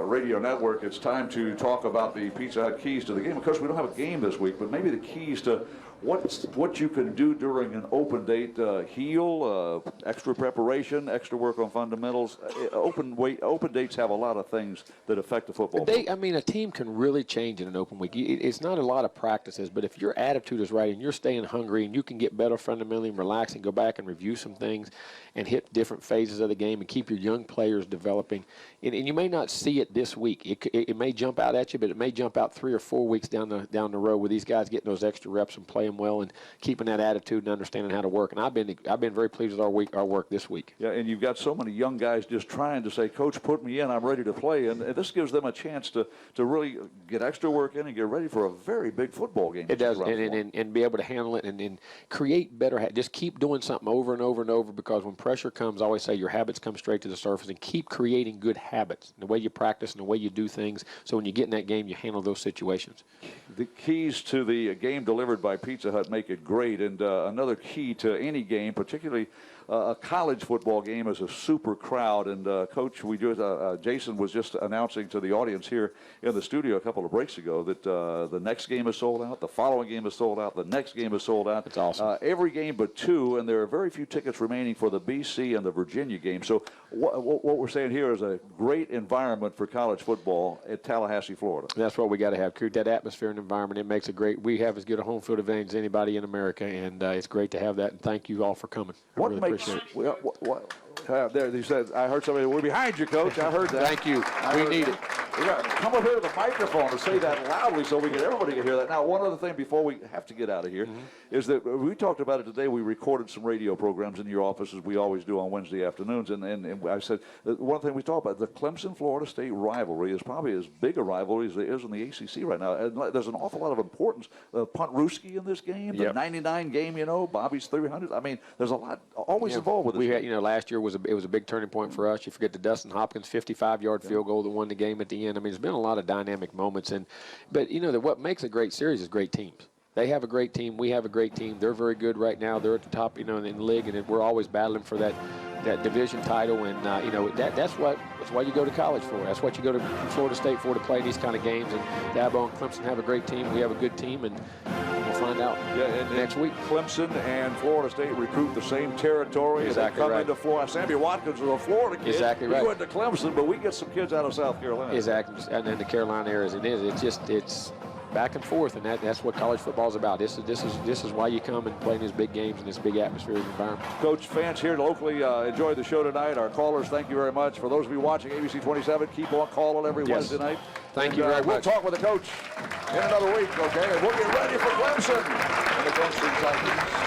Speaker 2: radio network, it's time to talk about the Pizza Hut keys to the game. Of course, we don't have a game this week, but maybe the keys to what you can do during an open date, heal, extra preparation, extra work on fundamentals. Open dates have a lot of things that affect the football.
Speaker 3: I mean, a team can really change in an open week. It's not a lot of practices, but if your attitude is right and you're staying hungry and you can get better fundamentally and relax and go back and review some things and hit different phases of the game and keep your young players developing. And you may not see it this week. It may jump out at you, but it may jump out 3 or 4 weeks down the road with these guys getting those extra reps and playing well and keeping that attitude and understanding how to work. And I've been very pleased with our work this week.
Speaker 2: Yeah, and you've got so many young guys just trying to say, Coach, put me in, I'm ready to play. And this gives them a chance to really get extra work in and get ready for a very big football game.
Speaker 3: It does, and be able to handle it and create better. Just keep doing something over and over and over, because when pressure comes, I always say your habits come straight to the surface, and keep creating good habits, the way you practice and the way you do things, so when you get in that game, you handle those situations.
Speaker 2: The keys to the game delivered by Pizza Hut make it great, and another key to any game, particularly a college football game, is a super crowd. And Coach, Jason was just announcing to the audience here in the studio a couple of breaks ago that the next game is sold out, the following game is sold out, the next game is sold out.
Speaker 3: That's awesome.
Speaker 2: Every game but 2, and there are very few tickets remaining for the BC and the Virginia game. So what we're saying here is a great environment for college football at Tallahassee, Florida.
Speaker 3: That's what we got to have. Create that atmosphere and environment. It makes we have as good a home field advantage as anybody in America, and it's great to have that. And thank you all for coming.
Speaker 2: There, he said, I heard somebody, we're behind you, Coach. I heard that.
Speaker 3: Thank you. We need it.
Speaker 2: We got to come up here to the microphone and say that loudly so everybody can hear that. Now, one other thing before we have to get out of here is that we talked about it today. We recorded some radio programs in your office, as we always do on Wednesday afternoons. And I said, one thing we talked about, the Clemson-Florida State rivalry is probably as big a rivalry as there is in the ACC right now. And there's an awful lot of importance. Punt-Ruski in this game, the 99 game, Bobby's 300. I mean, there's a lot always involved with this.
Speaker 3: We had, last year was a big turning point for us. You forget the Dustin Hopkins 55-yard field goal that won the game at the end. I mean, there's been a lot of dynamic moments, but what makes a great series is great teams. They have a great team. We have a great team. They're very good right now. They're at the top, in the league, and we're always battling for that division title. And that's why you go to college for. That's what you go to Florida State for, to play these kind of games. And Dabo and Clemson have a great team. We have a good team, and we'll find out next week.
Speaker 2: Clemson and Florida State recruit the same territory.
Speaker 3: Exactly
Speaker 2: they come
Speaker 3: right.
Speaker 2: into Florida. Sammy Watkins is a Florida kid.
Speaker 3: Exactly right.
Speaker 2: We went to Clemson, but we get some kids out of South Carolina.
Speaker 3: Exactly, and then the Carolina areas. It's back and forth, and that's what college football is about. This is why you come and play in these big games in this big atmospheric environment.
Speaker 2: Coach, fans here locally enjoy the show tonight. Our callers, thank you very much. For those of you watching ABC 27, keep on calling every Wednesday night.
Speaker 3: Thank you very much.
Speaker 2: We'll talk with the coach in another week, okay? And we'll get ready for Clemson and the Clemson Tigers.